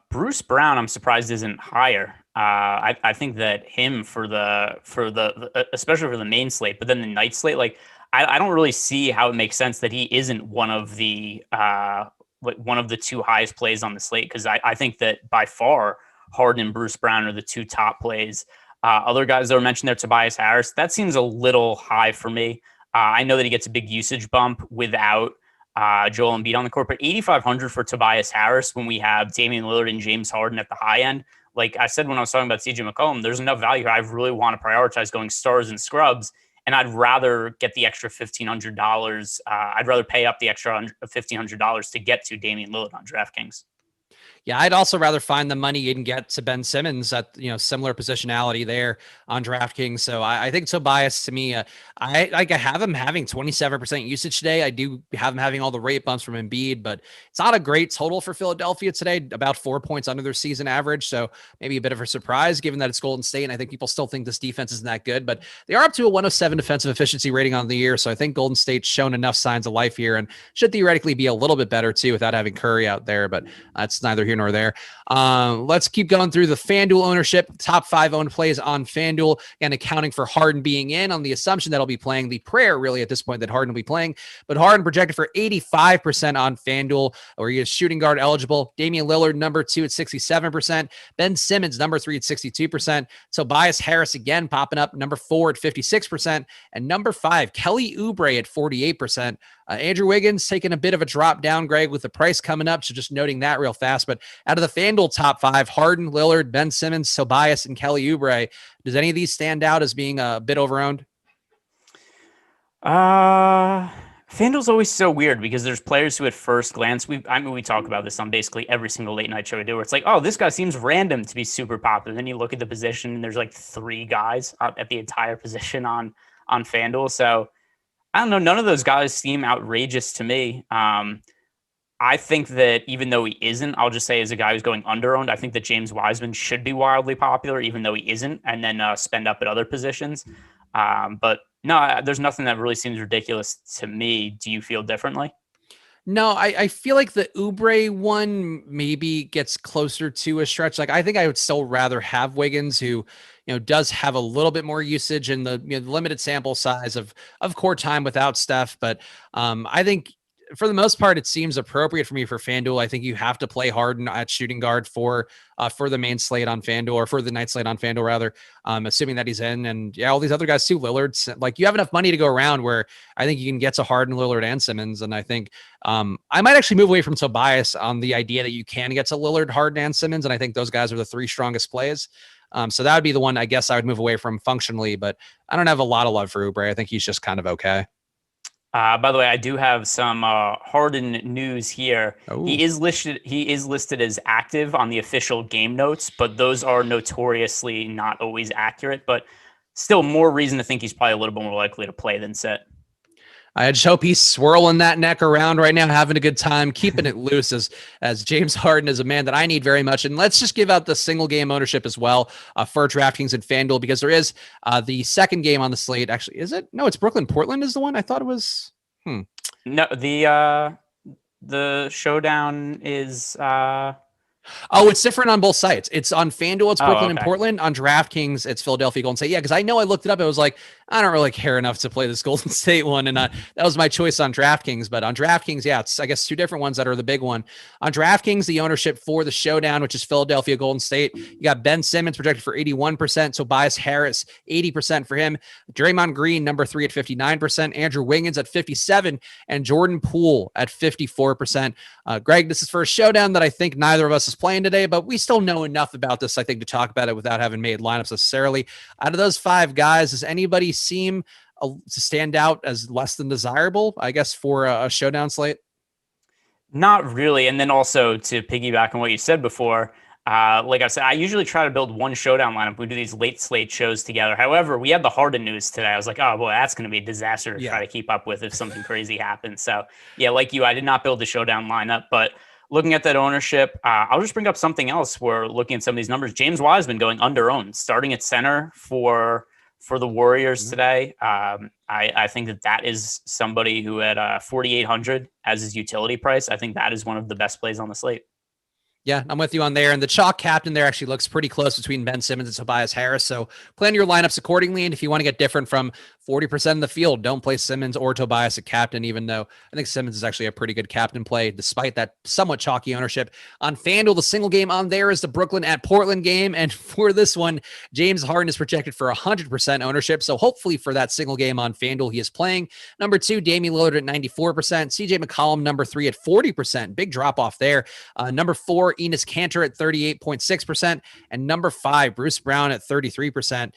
Bruce Brown, I'm surprised isn't higher. I think that him for the especially for the main slate, but then the night slate, like, I don't really see how it makes sense that he isn't one of the 2 highest plays on the slate, because I think that by far Harden and Bruce Brown are the 2 top plays. Other guys that were mentioned there, Tobias Harris, that seems a little high for me. I know that he gets a big usage bump without Joel Embiid on the court, but 8,500 for Tobias Harris when we have Damian Lillard and James Harden at the high end. Like I said when I was talking about CJ McCollum, there's enough value here. I really want to prioritize going stars and scrubs. And I'd rather get the extra $1,500. I'd rather pay up the extra $1,500 to get to Damian Lillard on DraftKings. Yeah, I'd also rather find the money and get to Ben Simmons at, similar positionality there on DraftKings. So I think Tobias, to me, I have him having 27% usage today. I do have him having all the rate bumps from Embiid, but it's not a great total for Philadelphia today, about 4 points under their season average. So maybe a bit of a surprise given that it's Golden State. And I think people still think this defense isn't that good, but they are up to a 107 defensive efficiency rating on the year. So I think Golden State's shown enough signs of life here and should theoretically be a little bit better too without having Curry out there, but that's neither here nor there. Let's keep going through the FanDuel ownership. Top 5 owned plays on FanDuel, and accounting for Harden being in on the assumption that he'll be playing, the prayer really at this point that Harden will be playing. But Harden projected for 85% on FanDuel, where he is shooting guard eligible. Damian Lillard, number 2 at 67%. Ben Simmons, number 3 at 62%. Tobias Harris again popping up, number 4 at 56%. And number 5, Kelly Oubre at 48%. Andrew Wiggins taking a bit of a drop down, Greg, with the price coming up. So just noting that real fast. But out of the FanDuel top 5, Harden, Lillard, Ben Simmons, Tobias, and Kelly Oubre, does any of these stand out as being a bit overowned? FanDuel's always so weird because there's players who at first glance, we talk about this on basically every single late night show we do, where it's like, oh, this guy seems random to be super popular. Then you look at the position and there's like 3 guys at the entire position on FanDuel. So I don't know. None of those guys seem outrageous to me. I think that even though he isn't, I'll just say as a guy who's going underowned, I think that James Wiseman should be wildly popular, even though he isn't, and then spend up at other positions. But no, there's nothing that really seems ridiculous to me. Do you feel differently? No, I feel like the Oubre one maybe gets closer to a stretch. Like, I think I would still rather have Wiggins, who, does have a little bit more usage in the limited sample size of court time without Steph. But I think for the most part, it seems appropriate for me for FanDuel. I think you have to play Harden at shooting guard for the main slate on FanDuel, or for the night slate on FanDuel rather, assuming that he's in. And yeah, all these other guys too, Lillard, like you have enough money to go around where I think you can get to Harden, Lillard, and Simmons. And I think I might actually move away from Tobias on the idea that you can get to Lillard, Harden, and Simmons. And I think those guys are the three strongest plays. So that would be the one I guess I would move away from functionally, but I don't have a lot of love for Oubre. I think he's just kind of okay. By the way, I do have some Harden news here. Oh. He is listed as active on the official game notes, but those are notoriously not always accurate. But still, more reason to think he's probably a little bit more likely to play than sit. I just hope he's swirling that neck around right now, having a good time, keeping it loose as James Harden is a man that I need very much. And let's just give out the single game ownership as well for DraftKings and FanDuel, because there is the second game on the slate. Actually, is it? No, it's Brooklyn. Portland is the one. I thought it was. No, the Showdown is. Oh, it's different on both sites. It's on FanDuel, it's Brooklyn and okay. Portland. On DraftKings, it's Philadelphia, Golden State. Yeah, because I know I looked it up. It was like, I don't really care enough to play this Golden State one. And that was my choice on DraftKings. But on DraftKings, yeah, it's, I guess, two different ones that are the big one. On DraftKings, the ownership for the Showdown, which is Philadelphia, Golden State, you got Ben Simmons projected for 81%. Tobias Harris, 80% for him. Draymond Green, number 3 at 59%. Andrew Wiggins at 57%. And Jordan Poole at 54%. Greg, this is for a Showdown that I think neither of us is playing today, but we still know enough about this, I think, to talk about it without having made lineups necessarily. Out of those five guys, does anybody seem to stand out as less than desirable, I guess, for a Showdown slate? Not really. And then also to piggyback on what you said before, like I said, I usually try to build one Showdown lineup. We do these late slate shows together. However, we had the Harden news today. I was like, oh boy, that's going to be a disaster to try to keep up with if something crazy happens. So yeah, like you, I did not build the Showdown lineup, but looking at that ownership, I'll just bring up something else. We're looking at some of these numbers. James Wiseman going under-owned, starting at center for the Warriors today. I think that is somebody who at 4,800 as his utility price. I think that is one of the best plays on the slate. Yeah, I'm with you on there. And the chalk captain there actually looks pretty close between Ben Simmons and Tobias Harris. So plan your lineups accordingly. And if you want to get different from 40% of the field, don't play Simmons or Tobias at captain, even though I think Simmons is actually a pretty good captain play, despite that somewhat chalky ownership. On FanDuel, the single game on there is the Brooklyn at Portland game. And for this one, James Harden is projected for 100% ownership. So hopefully for that single game on FanDuel, he is playing. Number 2, Damian Lillard at 94%. CJ McCollum, number 3 at 40%. Big drop off there. Number 4, Enes Kanter at 38.6%. And number 5, Bruce Brown at 33%.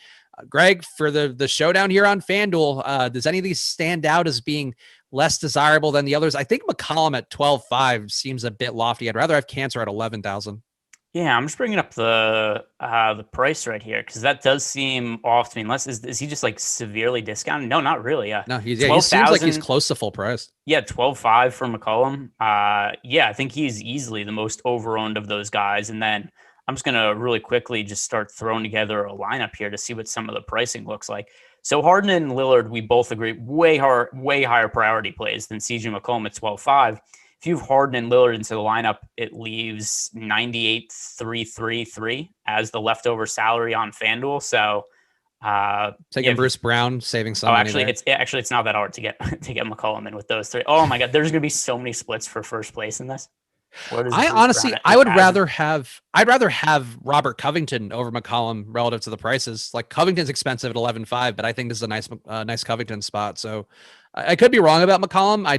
Greg, for the Showdown here on FanDuel, does any of these stand out as being less desirable than the others? I think McCollum at 12.5 seems a bit lofty. I'd rather have Kanter at 11,000. Yeah, I'm just bringing up the price right here because that does seem off to me. Unless is he just like severely discounted? No, not really. No, he seems like he's close to full price. Yeah, 12.5 for McCollum. Yeah, I think he's easily the most over-owned of those guys. And then I'm just gonna really quickly just start throwing together a lineup here to see what some of the pricing looks like. So Harden and Lillard, we both agree, way higher priority plays than CJ McCollum at 12.5. If you have Harden and Lillard into the lineup, it leaves 98,333 as the leftover salary on FanDuel. So taking Bruce Brown, saving some money actually there. It's not that hard to get McCollum in with those three. Oh my God, there's gonna be so many splits for first place in this. I would rather have Robert Covington over McCollum relative to the prices. Like Covington's expensive at 11.5, but I think this is a nice Covington spot. So I could be wrong about McCollum. I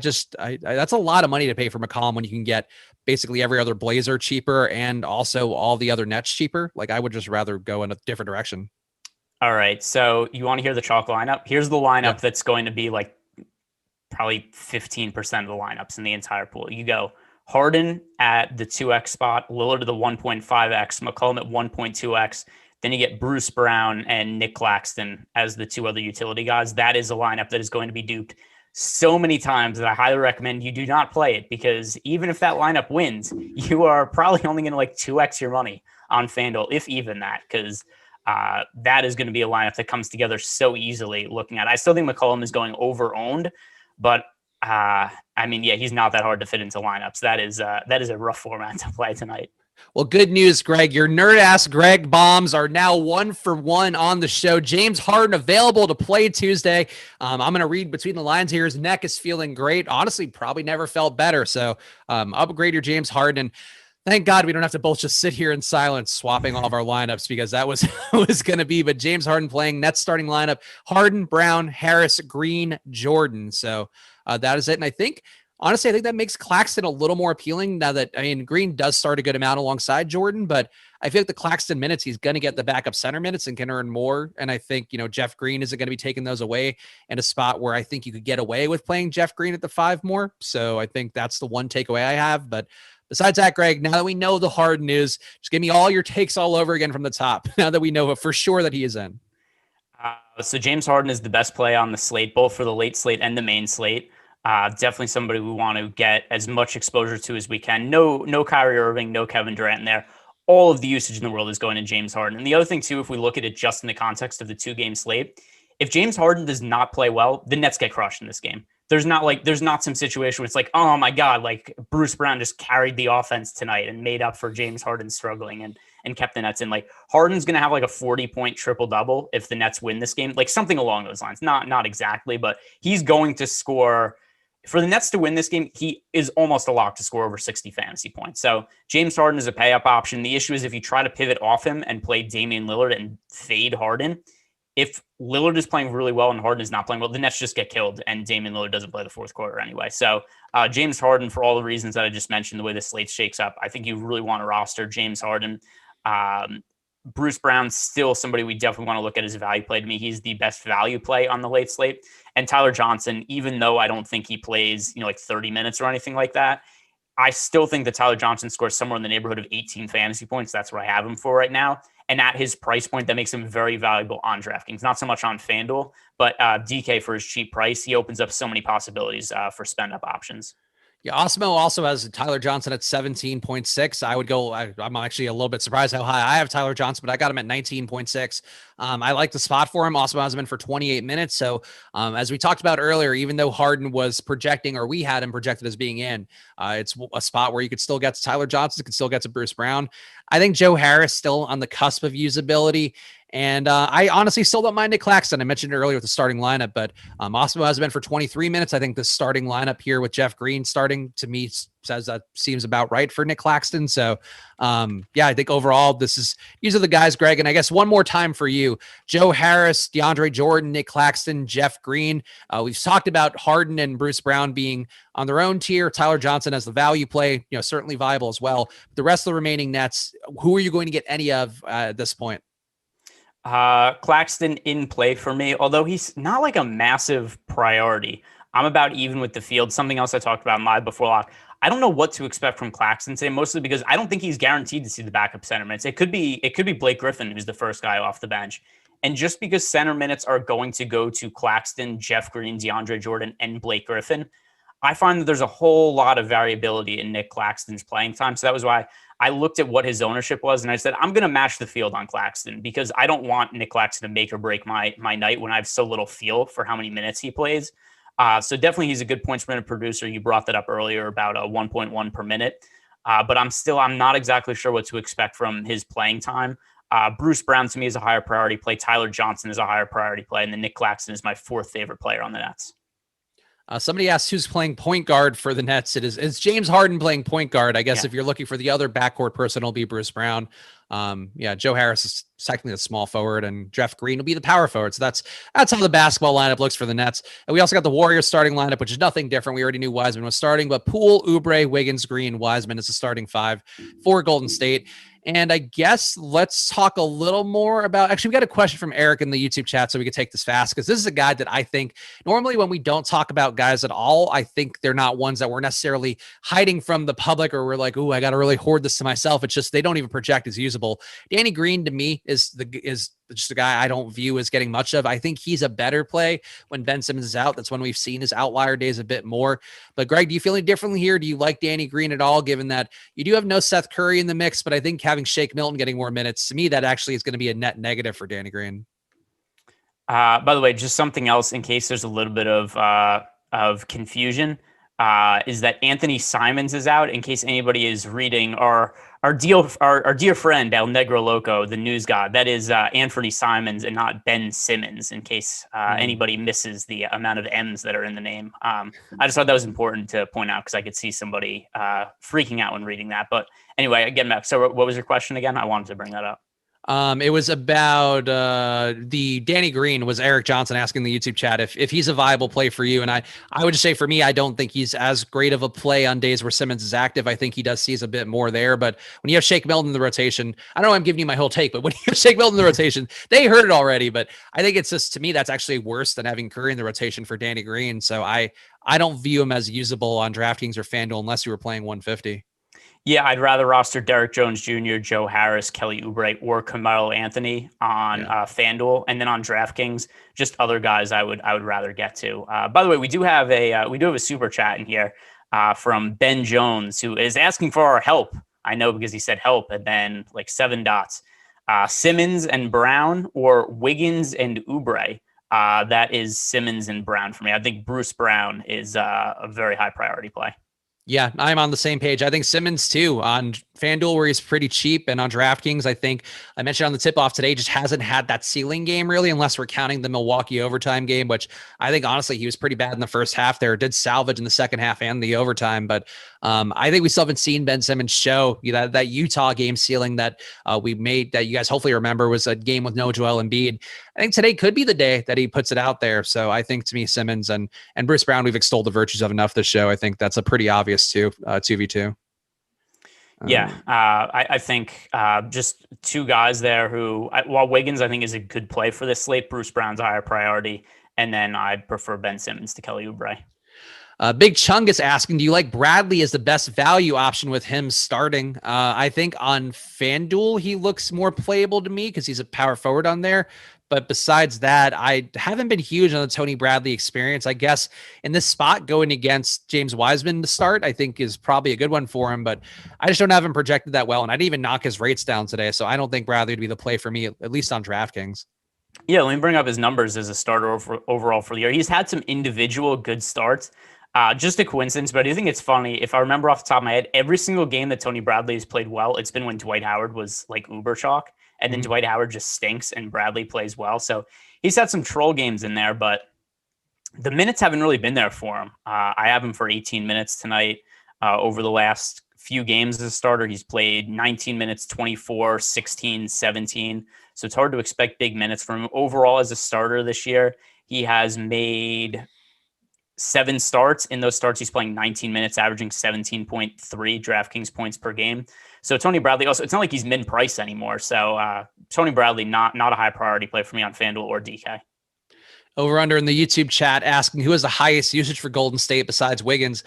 that's a lot of money to pay for McCollum when you can get basically every other Blazer cheaper and also all the other Nets cheaper. Like I would just rather go in a different direction. All right. So you want to hear the chalk lineup? Here's the lineup that's going to be like probably 15% of the lineups in the entire pool. You go Harden at the 2x spot, Lillard to the 1.5x, McCollum at 1.2x. Then you get Bruce Brown and Nick Claxton as the two other utility guys. That is a lineup that is going to be duped so many times that I highly recommend you do not play it, because even if that lineup wins, you are probably only going to like 2x your money on FanDuel, if even that, because that is going to be a lineup that comes together so easily looking at it. I still think McCollum is going over-owned, but I mean, yeah, he's not that hard to fit into lineups. That is a rough format to play tonight. Well, good news, Greg. Your nerd-ass Greg bombs are now 1-for-1 on the show. James Harden available to play Tuesday. I'm going to read between the lines here. His neck is feeling great. Honestly, probably never felt better. So upgrade your James Harden. And thank God we don't have to both just sit here in silence swapping all of our lineups, because that was going to be. But James Harden playing, Nets starting lineup: Harden, Brown, Harris, Green, Jordan. So that is it. And honestly, I think that makes Claxton a little more appealing now that, Green does start a good amount alongside Jordan, but I feel like the Claxton minutes, he's going to get the backup center minutes and can earn more. And I think, Jeff Green isn't going to be taking those away in a spot where I think you could get away with playing Jeff Green at the 5 more. So I think that's the one takeaway I have. But besides that, Greg, now that we know the hard news, just give me all your takes all over again from the top, now that we know for sure that he is in. So James Harden is the best play on the slate, both for the late slate and the main slate. Definitely somebody we want to get as much exposure to as we can. No Kyrie Irving, no Kevin Durant in there. All of the usage in the world is going to James Harden. And the other thing too, if we look at it just in the context of the 2-game slate, if James Harden does not play well, the Nets get crushed in this game. There's not some situation where it's like, oh my God, like Bruce Brown just carried the offense tonight and made up for James Harden struggling and kept the Nets in. Like, Harden's going to have like a 40-point triple-double if the Nets win this game, like something along those lines. Not exactly, but he's going to score. For the Nets to win this game, he is almost a lock to score over 60 fantasy points. So James Harden is a pay-up option. The issue is if you try to pivot off him and play Damian Lillard and fade Harden, if Lillard is playing really well and Harden is not playing well, the Nets just get killed, and Damian Lillard doesn't play the fourth quarter anyway. So James Harden, for all the reasons that I just mentioned, the way the slate shakes up, I think you really want to roster James Harden. Bruce Brown's still somebody we definitely want to look at as a value play. To me, he's the best value play on the late slate. And Tyler Johnson, even though I don't think he plays, like 30 minutes or anything like that, I still think that Tyler Johnson scores somewhere in the neighborhood of 18 fantasy points. That's what I have him for right now. And at his price point, that makes him very valuable on DraftKings. Not so much on FanDuel, but DK for his cheap price, he opens up so many possibilities for spend-up options. Yeah, Awesemo also has Tyler Johnson at 17.6. I would go, I'm actually a little bit surprised how high I have Tyler Johnson, but I got him at 19.6. I like the spot for him. Awesemo has him in for 28 minutes. So as we talked about earlier, even though Harden was projecting, or we had him projected as being in, it's a spot where you could still get to Tyler Johnson, could still get to Bruce Brown. I think Joe Harris still on the cusp of usability. And I honestly still don't mind Nick Claxton. I mentioned it earlier with the starting lineup, but Awesemo has been for 23 minutes. I think the starting lineup here with Jeff Green starting, to me, says that seems about right for Nick Claxton. So, I think overall these are the guys, Greg. And I guess one more time for you: Joe Harris, DeAndre Jordan, Nick Claxton, Jeff Green. We've talked about Harden and Bruce Brown being on their own tier. Tyler Johnson as the value play, certainly viable as well. The rest of the remaining Nets, who are you going to get any of at this point? Claxton in play for me, although he's not like a massive priority. I'm about even with the field. Something else I talked about in live before lock. I don't know what to expect from Claxton today, mostly because I don't think he's guaranteed to see the backup center minutes. It could be Blake Griffin, who's the first guy off the bench. And just because center minutes are going to go to Claxton, Jeff Green, DeAndre Jordan, and Blake Griffin, I find that there's a whole lot of variability in Nick Claxton's playing time. So that was why I looked at what his ownership was, and I said, I'm going to match the field on Claxton, because I don't want Nick Claxton to make or break my night when I have so little feel for how many minutes he plays. So definitely he's a good points per minute producer. You brought that up earlier about a 1.1 per minute. But I'm not exactly sure what to expect from his playing time. Bruce Brown to me is a higher priority play. Tyler Johnson is a higher priority play. And then Nick Claxton is my 4th favorite player on the Nets. Somebody asked who's playing point guard for the Nets. It's James Harden playing point guard. I guess if you're looking for the other backcourt person, it'll be Bruce Brown. Joe Harris is technically the small forward, and Jeff Green will be the power forward. So that's how the basketball lineup looks for the Nets. And we also got the Warriors starting lineup, which is nothing different. We already knew Wiseman was starting, but Poole, Oubre, Wiggins, Green, Wiseman is the starting 5 for Golden State. And I guess let's talk a little more about, actually, we got a question from Eric in the YouTube chat, so we can take this fast, because this is a guy that I think normally when we don't talk about guys at all, I think they're not ones that we're necessarily hiding from the public, or we're like, ooh, I got to really hoard this to myself. It's just, they don't even project as usable. Danny Green to me is just a guy I don't view as getting much of. I think he's a better play when Ben Simmons is out. That's when we've seen his outlier days a bit more. But Greg, do you feel any differently here? Do you like Danny Green at all, given that you do have no Seth Curry in the mix, but I think having Shake Milton getting more minutes, to me, that actually is going to be a net negative for Danny Green. By the way, just something else in case there's a little bit of confusion. is that Anthony Simons is out. In case anybody is reading our dear friend El Negro Loco, the news god, that is Anthony Simons and not Ben Simmons. In case anybody misses the amount of M's that are in the name, I just thought that was important to point out because I could see somebody freaking out when reading that. But anyway, getting back. So, what was your question again? I wanted to bring that up. It was about the Danny Green. Was Eric Johnson asking the YouTube chat if he's a viable play for you? And I would just say for me, I don't think he's as great of a play on days where Simmons is active. I think he does seize a bit more there. But when you have Shake Milton in the rotation, I don't know I'm giving you my whole take, but when you have Shake Milton in the rotation, they heard it already. But I think it's just, to me, that's actually worse than having Curry in the rotation for Danny Green. So I don't view him as usable on DraftKings or FanDuel unless you were playing 150. Yeah, I'd rather roster Derek Jones Jr., Joe Harris, Kelly Oubre, or Carmelo Anthony on FanDuel, and then on DraftKings, just other guys I would rather get to. By the way, we do have a super chat in here from Ben Jones, who is asking for our help. I know because he said help and then like 7 dots. Simmons and Brown or Wiggins and Oubre. That is Simmons and Brown for me. I think Bruce Brown is a very high priority play. Yeah, I'm on the same page. I think Simmons too on FanDuel, where he's pretty cheap, and on DraftKings, I think I mentioned on the tip off today, just hasn't had that ceiling game really, unless we're counting the Milwaukee overtime game, which I think honestly he was pretty bad in the first half there. Did salvage in the second half and the overtime, but I think we still haven't seen Ben Simmons show that Utah game ceiling that we made, that you guys hopefully remember, was a game with no Joel Embiid. I think today could be the day that he puts it out there. So I think, to me, Simmons and Bruce Brown, we've extolled the virtues of enough this show. I think that's a pretty obvious 2v2. Yeah, I think just two guys there who, while Wiggins I think is a good play for this slate, Bruce Brown's a higher priority, and then I prefer Ben Simmons to Kelly Oubre. Big Chungus asking, do you like Bradley as the best value option with him starting? I think on FanDuel, he looks more playable to me because he's a power forward on there. But besides that, I haven't been huge on the Tony Bradley experience. I guess in this spot, going against James Wiseman to start, I think is probably a good one for him. But I just don't have him projected that well. And I didn't even knock his rates down today. So I don't think Bradley would be the play for me, at least on DraftKings. Yeah, let me bring up his numbers as a starter overall for the year. He's had some individual good starts. Just a coincidence, but I do think it's funny. If I remember off the top of my head, every single game that Tony Bradley has played well, it's been when Dwight Howard was like uber chalk. And then Dwight Howard just stinks and Bradley plays well. So he's had some troll games in there, but the minutes haven't really been there for him. I have him for 18 minutes tonight. Over the last few games as a starter, he's played 19 minutes, 24, 16, 17. So it's hard to expect big minutes from him. Overall, as a starter this year, he has made 7 starts. In those starts, he's playing 19 minutes, averaging 17.3 DraftKings points per game. So Tony Bradley also, it's not like he's min-price anymore. So Tony Bradley, not a high priority play for me on FanDuel or DK. Over under in the YouTube chat asking who has the highest usage for Golden State besides Wiggins.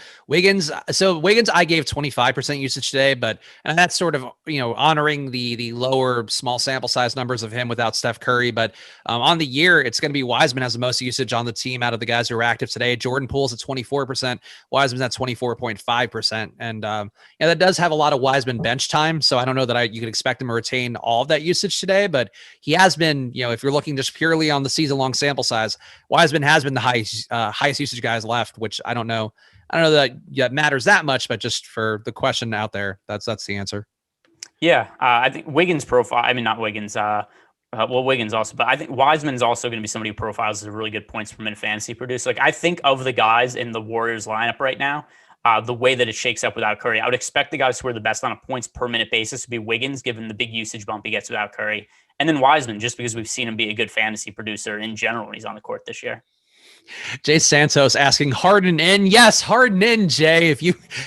So Wiggins, I gave 25% usage today, and that's sort of, honoring the lower small sample size numbers of him without Steph Curry. But on the year, it's going to be Wiseman has the most usage on the team out of the guys who are active today. Jordan Poole's at 24%. Wiseman's at 24.5%. And that does have a lot of Wiseman bench time. So I don't know that you could expect him to retain all of that usage today, but he has been, if you're looking just purely on the season long sample size, Wiseman has been the highest usage guys left, which I don't know that matters that much, but just for the question out there, that's the answer. Yeah, I think Wiggins profile. I mean, not Wiggins. Wiggins also, but I think Wiseman's also going to be somebody who profiles as a really good points per minute fantasy producer. Like I think of the guys in the Warriors lineup right now, the way that it shakes up without Curry, I would expect the guys who are the best on a points per minute basis to be Wiggins, given the big usage bump he gets without Curry. And then Wiseman, just because we've seen him be a good fantasy producer in general when he's on the court this year. Jay Santos asking Harden in. Yes, Harden in, Jay. If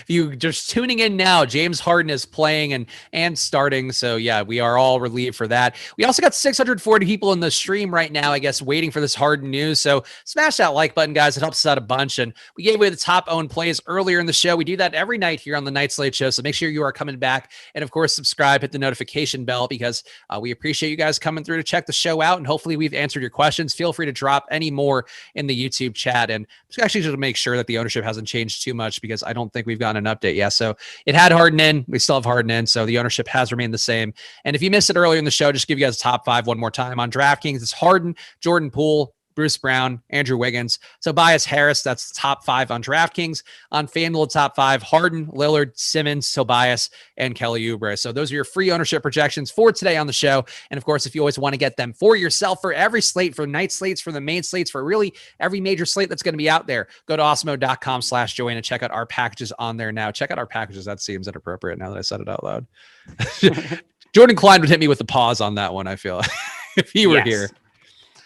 you just tuning in now, James Harden is playing and starting. So yeah, we are all relieved for that. We also got 640 people in the stream right now, I guess, waiting for this Harden news. So smash that like button, guys. It helps us out a bunch. And we gave away the top owned plays earlier in the show. We do that every night here on the Night Slate show. So make sure you are coming back. And of course, subscribe, hit the notification bell, because we appreciate you guys coming through to check the show out. And hopefully we've answered your questions. Feel free to drop any more in the YouTube chat, and actually just to make sure that the ownership hasn't changed too much, because I don't think we've gotten an update yet. So it had Harden in, we still have Harden in, so the ownership has remained the same. And if you missed it earlier in the show, just give you guys the top 5 one more time. On DraftKings, it's Harden, Jordan Poole, Bruce Brown, Andrew Wiggins, Tobias Harris. That's the top 5 on DraftKings. On FanDuel, top 5, Harden, Lillard, Simmons, Tobias, and Kelly Oubre. So those are your free ownership projections for today on the show. And of course, if you always want to get them for yourself, for every slate, for night slates, for the main slates, for really every major slate that's going to be out there, go to awesemo.com/join and check out our packages on there now. Check out our packages. That seems inappropriate now that I said it out loud. Jordan Klein would hit me with a pause on that one, I feel, if he were here.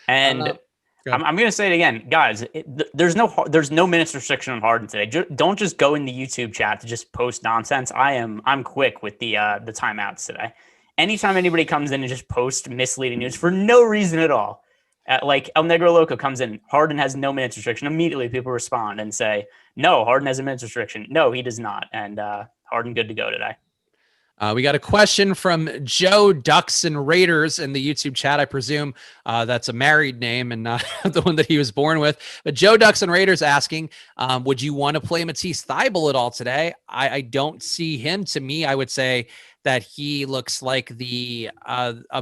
And I'm going to say it again, guys. There's no minutes restriction on Harden today. Don't just go in the YouTube chat to just post nonsense. I'm quick with the timeouts today. Anytime anybody comes in and just posts misleading news for no reason at all, like El Negro Loco comes in, Harden has no minutes restriction. Immediately, people respond and say, "No, Harden has a minutes restriction. No, he does not." And Harden good to go today. We got a question from Joe Ducks and Raiders in the YouTube chat. I presume that's a married name and not the one that he was born with. But Joe Ducks and Raiders asking, would you want to play Matisse Thybulle at all today? I don't see him. To me, I would say that he looks like a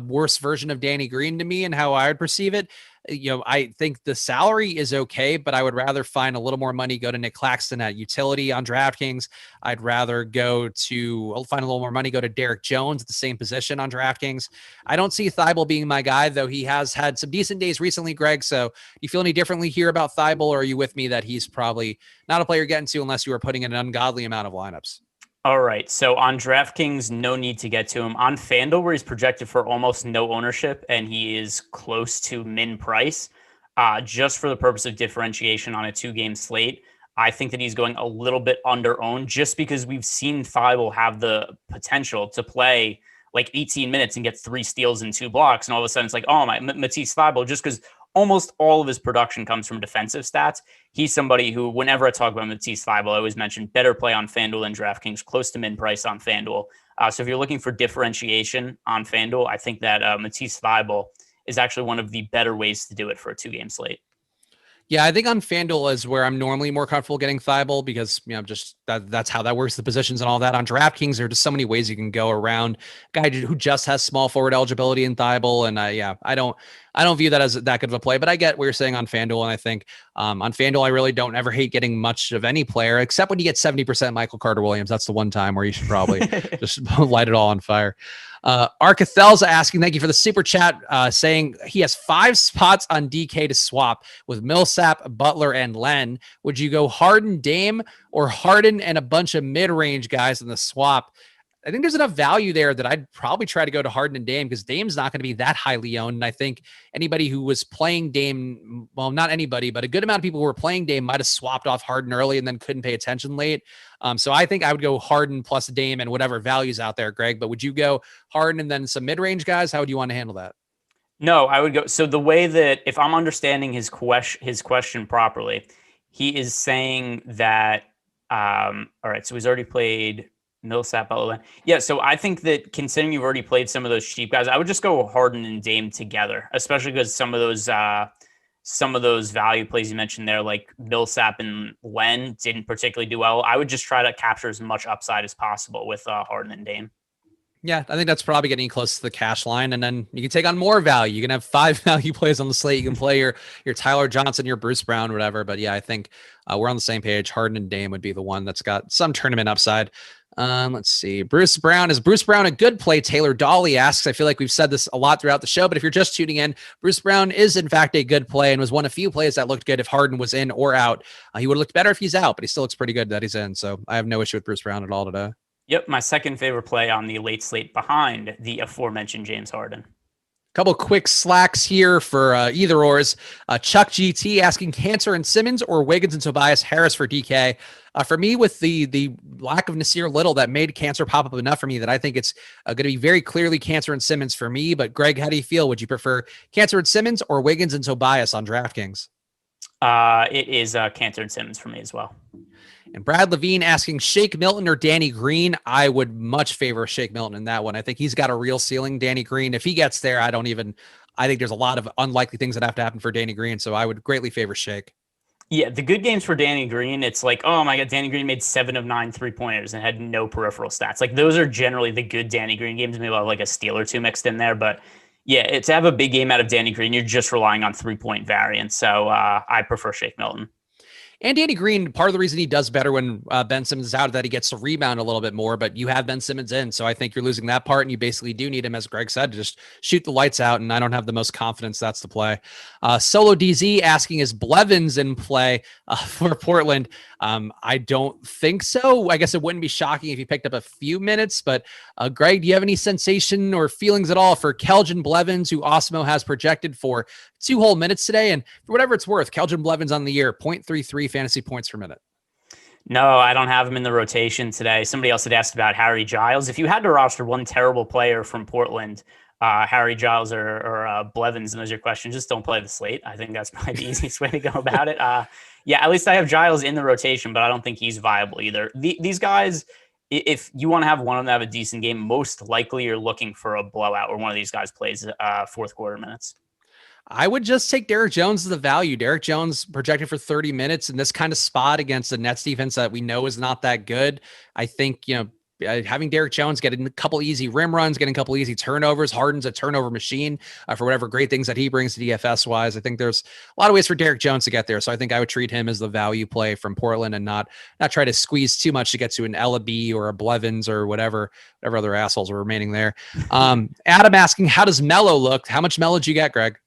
worse version of Danny Green to me and how I would perceive it. I think the salary is okay, but I would rather find a little more money, go to Nick Claxton at utility on DraftKings. I'd rather find a little more money, go to Derek Jones at the same position on DraftKings. I don't see Thybulle being my guy, though he has had some decent days recently, Greg. So do you feel any differently here about Thybulle, or are you with me that he's probably not a player getting to unless you are putting in an ungodly amount of lineups? All right. So on DraftKings, no need to get to him. On FanDuel, where he's projected for almost no ownership and he is close to min price, just for the purpose of differentiation on a 2-game slate, I think that he's going a little bit under owned just because we've seen Thybulle have the potential to play like 18 minutes and get 3 steals and 2 blocks. And all of a sudden it's like, oh my, Matisse Thybulle, just because almost all of his production comes from defensive stats. He's somebody who, whenever I talk about Matisse Thybulle, I always mention better play on FanDuel than DraftKings, close to min price on FanDuel. So if you're looking for differentiation on FanDuel, I think that Matisse Thybulle is actually one of the better ways to do it for a 2-game slate. Yeah, I think on FanDuel is where I'm normally more comfortable getting Thybulle because, just that's how that works, the positions and all that. On DraftKings, there are just so many ways you can go around a guy who just has small forward eligibility in Thybulle. And I don't view that as that good of a play, but I get what you're saying on FanDuel. And I think on FanDuel, I really don't ever hate getting much of any player, except when you get 70% Michael Carter-Williams. That's the one time where you should probably just light it all on fire. Arkathel's asking, thank you for the super chat, saying he has 5 spots on DK to swap with Millsap, Butler, and Len. Would you go Harden, Dame, or Harden and a bunch of mid-range guys in the swap? I think there's enough value there that I'd probably try to go to Harden and Dame because Dame's not going to be that highly owned. And I think anybody who was playing Dame, well, not anybody, but a good amount of people who were playing Dame might have swapped off Harden early and then couldn't pay attention late. So I think I would go Harden plus Dame and whatever value's out there, Greg. But would you go Harden and then some mid-range guys? How would you want to handle that? No, I would go. So the way that, if I'm understanding his question properly, he is saying that, all right, so he's already played Millsap, Butler. Yeah, so I think that considering you've already played some of those cheap guys, I would just go Harden and Dame together, especially because some of those value plays you mentioned there, like Millsap and Len, didn't particularly do well. I would just try to capture as much upside as possible with Harden and Dame. Yeah, I think that's probably getting close to the cash line, and then you can take on more value. You can have 5 value plays on the slate. You can play your Tyler Johnson, your Bruce Brown, whatever. But yeah, I think we're on the same page. Harden and Dame would be the one that's got some tournament upside. Let's see. Bruce Brown. Is Bruce Brown a good play? Taylor Dolly asks. I feel like we've said this a lot throughout the show, but if you're just tuning in, Bruce Brown is in fact a good play and was one of few plays that looked good if Harden was in or out. He would have looked better if he's out, but he still looks pretty good that he's in. So I have no issue with Bruce Brown at all today. Yep, my second favorite play on the late slate behind the aforementioned James Harden. Couple quick slacks here for either ors. Chuck GT asking Cancer and Simmons or Wiggins and Tobias Harris for DK. For me, with the lack of Nasir Little, that made Cancer pop up enough for me that I think it's going to be very clearly Cancer and Simmons for me. But Greg, how do you feel? Would you prefer Cancer and Simmons or Wiggins and Tobias on DraftKings? It is Cantor and Simmons for me as well. And Brad Levine asking Shake Milton or Danny Green. I would much favor Shake Milton in that one. I think he's got a real ceiling. Danny Green, if he gets there, I think there's a lot of unlikely things that have to happen for Danny Green. So I would greatly favor Shake. Yeah, the good games for Danny Green, it's like, oh my God, Danny Green made 7 of 9 3-pointers and had no peripheral stats. Like those are generally the good Danny Green games. Maybe I'll have like a steal or 2 mixed in there, but Yeah, to have a big game out of Danny Green, you're just relying on 3-point variance. So I prefer Shake Milton. And Danny Green, part of the reason he does better when Ben Simmons is out is that he gets to rebound a little bit more, but you have Ben Simmons in. So I think you're losing that part, and you basically do need him, as Greg said, to just shoot the lights out. And I don't have the most confidence that's the play. Solo DZ asking, is Blevins in play for Portland? I don't think so. I guess it wouldn't be shocking if he picked up a few minutes, but Greg, do you have any sensation or feelings at all for Keljin Blevins, who Awesemo has projected for 2 whole minutes today? And for whatever it's worth, Keljin Blevins on the year, 0.33 fantasy points per minute. No, I don't have him in the rotation today. Somebody else had asked about Harry Giles. If you had to roster one terrible player from Portland, Harry Giles or Blevins, and those are your questions, just don't play the slate. I think that's probably the easiest way to go about it. Yeah, at least I have Giles in the rotation, but I don't think he's viable either. These guys, if you want to have one of them have a decent game, most likely you're looking for a blowout where one of these guys plays fourth quarter minutes. I would just take Derek Jones as the value. Derek Jones projected for 30 minutes in this kind of spot against the Nets defense that we know is not that good. I think, having Derek Jones getting a couple easy rim runs, getting a couple easy turnovers. Harden's a turnover machine for whatever great things that he brings to DFS wise. I think there's a lot of ways for Derek Jones to get there. So I think I would treat him as the value play from Portland and not try to squeeze too much to get to an Ellaby or a Blevins or whatever other assholes are remaining there. Adam asking, how does Melo look? How much Melo did you get, Greg?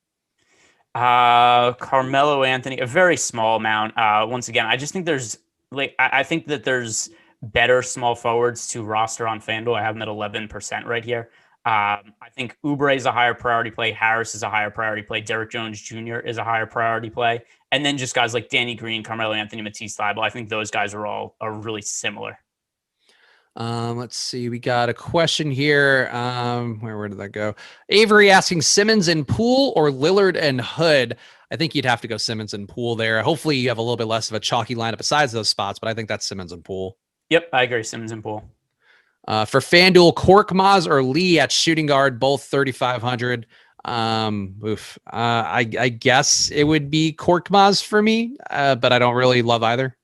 Carmelo Anthony, a very small amount. Once again, I just think I think that there's better small forwards to roster on FanDuel. I have them at 11% right here. I think Oubre is a higher priority play. Harris is a higher priority play. Derek Jones Jr. is a higher priority play. And then just guys like Danny Green, Carmelo Anthony, Matisse Thybulle. I think those guys are really similar. Let's see. We got a question here. Where did that go? Avery asking, Simmons and Poole or Lillard and Hood? I think you'd have to go Simmons and Poole there. Hopefully you have a little bit less of a chalky lineup besides those spots, but I think that's Simmons and Poole. Yep, I agree. Simmons and Poole. For FanDuel, Korkmaz or Lee at shooting guard, both 3,500. I guess it would be Korkmaz for me, but I don't really love either.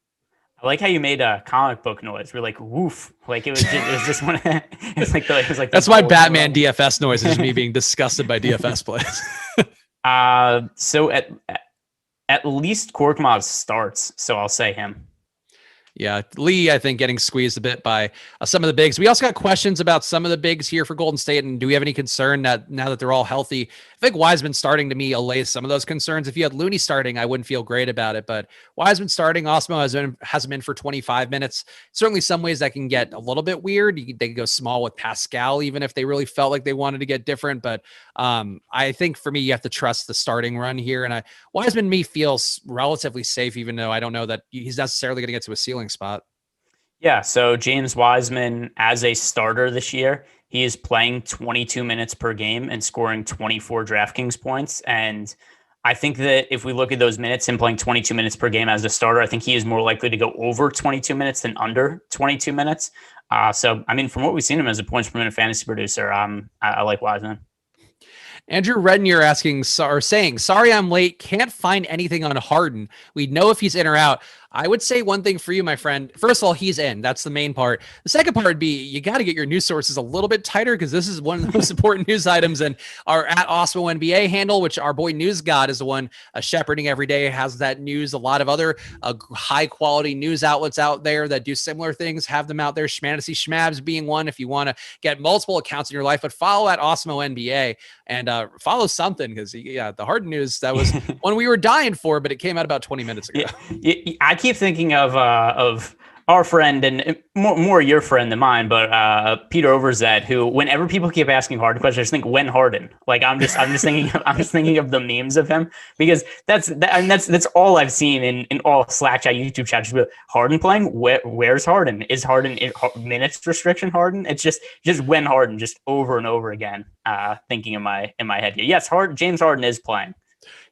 I like how you made a comic book noise. We're like, woof. Like it was just one. It was like that's my Batman DFS noise. Is me being disgusted by DFS plays. So at least Korkmaz starts. So I'll say him. Yeah, Lee, I think, getting squeezed a bit by some of the bigs. We also got questions about some of the bigs here for Golden State, and do we have any concern that now that they're all healthy? I think Wiseman starting to me allays some of those concerns. If you had Looney starting, I wouldn't feel great about it, but Wiseman starting, Awesemo has him in for 25 minutes. Certainly some ways that can get a little bit weird. They could go small with Pascal, even if they really felt like they wanted to get different, but I think for me, you have to trust the starting run here, and Wiseman me feels relatively safe, even though I don't know that he's necessarily going to get to a ceiling spot. Yeah, so James Wiseman as a starter this year, he is playing 22 minutes per game and scoring 24 DraftKings points. And I think that if we look at those minutes, him playing 22 minutes per game as a starter, I think he is more likely to go over 22 minutes than under 22 minutes. So, I mean, from what we've seen him as a points per minute fantasy producer, I like Wiseman. Andrew Redden, saying, sorry, I'm late. Can't find anything on Harden. We know if he's in or out. I would say one thing for you, my friend. First of all, he's in. That's the main part. The second part would be you got to get your news sources a little bit tighter because this is one of the most important news items. And our at Awesemo NBA handle, which our boy News God is the one shepherding every day, has that news. A lot of other high quality news outlets out there that do similar things have them out there. Schmantasy Schmabs being one if you want to get multiple accounts in your life. But follow at Awesemo NBA and follow something because, the Harden news, that was one we were dying for, but it came out about 20 minutes ago. I keep thinking of our friend and more your friend than mine, but Peter Overzet, who whenever people keep asking Harden questions, I just think when Harden. Like I'm just thinking of the memes of him because that's all I've seen in all Slack chat, YouTube chats. Harden playing? Where's Harden? Is Harden minutes restriction Harden? It's just when Harden, just over and over again. Thinking in my head here. Yes, James Harden is playing.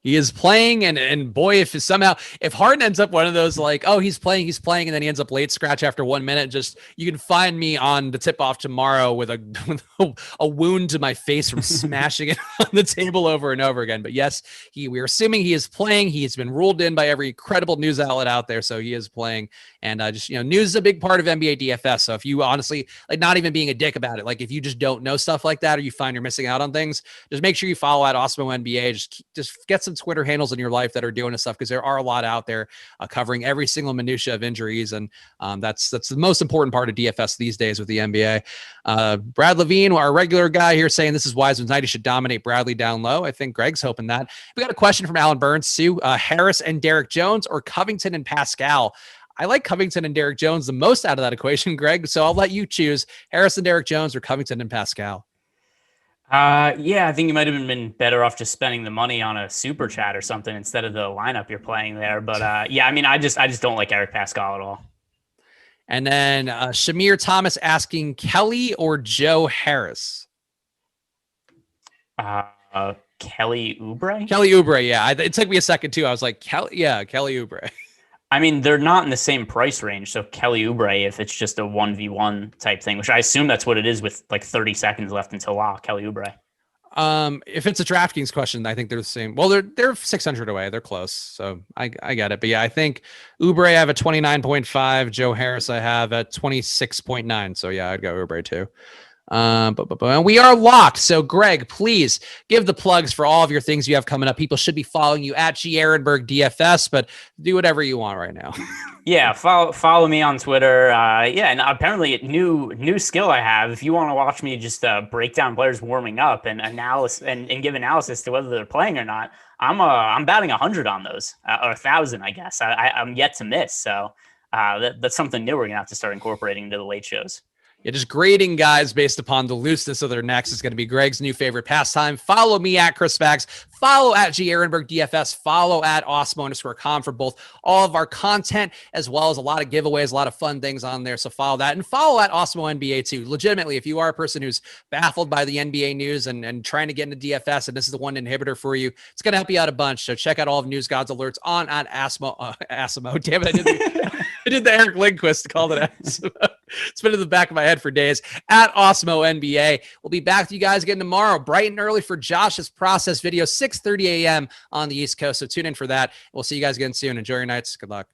He is playing, and boy, if Harden ends up one of those like, oh, he's playing, and then he ends up late scratch after 1 minute, just you can find me on the tip off tomorrow with a wound to my face from smashing it on the table over and over again. But yes, we're assuming he is playing. He has been ruled in by every credible news outlet out there, so he is playing. And news is a big part of NBA DFS. So if you honestly, like, not even being a dick about it, like if you just don't know stuff like that, or you find you're missing out on things, just make sure you follow at Awesemo NBA. Just get some Twitter handles in your life that are doing this stuff, because there are a lot out there covering every single minutia of injuries, and that's the most important part of DFS these days with the NBA. Brad Levine, our regular guy here, saying this is Wiseman's night. He should dominate Bradley down low. I think Greg's hoping that. We got a question from Alan Burns too. Harris and Derek Jones, or Covington and Pascal? I like Covington and Derek Jones the most out of that equation, Greg. So I'll let you choose Harris and Derek Jones or Covington and Pascal. Yeah, I think you might have been better off just spending the money on a super chat or something instead of the lineup you're playing there. But yeah, I mean, I just don't like Eric Pascal at all. And then Shamir Thomas asking Kelly or Joe Harris. Kelly Oubre. Kelly Oubre, yeah. It took me a second too. I was like, Kelly Oubre. I mean, they're not in the same price range. So Kelly Oubre, if it's just a 1v1 type thing, which I assume that's what it is with like 30 seconds left until lock, Kelly Oubre. If it's a DraftKings question, I think they're the same. Well, they're 600 away. They're close. So I get it. But yeah, I think Oubre I have at 29.5. Joe Harris I have at 26.9. So yeah, I'd go Oubre too. And we are locked. So Greg, please give the plugs for all of your things you have coming up. People should be following you at G Ehrenberg DFS, but do whatever you want right now. Yeah, follow me on Twitter. Yeah, and apparently new skill I have. If you want to watch me just break down players warming up and analysis and give analysis to whether they're playing or not, I'm batting 100 on those or 1,000, I guess. I'm yet to miss. So that's something new we're gonna have to start incorporating into the late shows. Yeah, just grading guys based upon the looseness of their necks is going to be Greg's new favorite pastime. Follow me at Chris Spags. Follow at G Ehrenberg DFS. Follow at Awesemo_com for both all of our content, as well as a lot of giveaways, a lot of fun things on there. So follow that, and follow at Awesemo NBA too. Legitimately, if you are a person who's baffled by the NBA news and trying to get into DFS, and this is the one inhibitor for you, it's going to help you out a bunch. So check out all of News God's alerts on at Awesemo. Damn it, I did the Eric Lindquist, called it Awesemo. It's been in the back of my head for days. At Awesemo NBA. We'll be back with you guys again tomorrow, bright and early, for Josh's process video, 6:30 a.m. on the East Coast. So tune in for that. We'll see you guys again soon. Enjoy your nights. Good luck.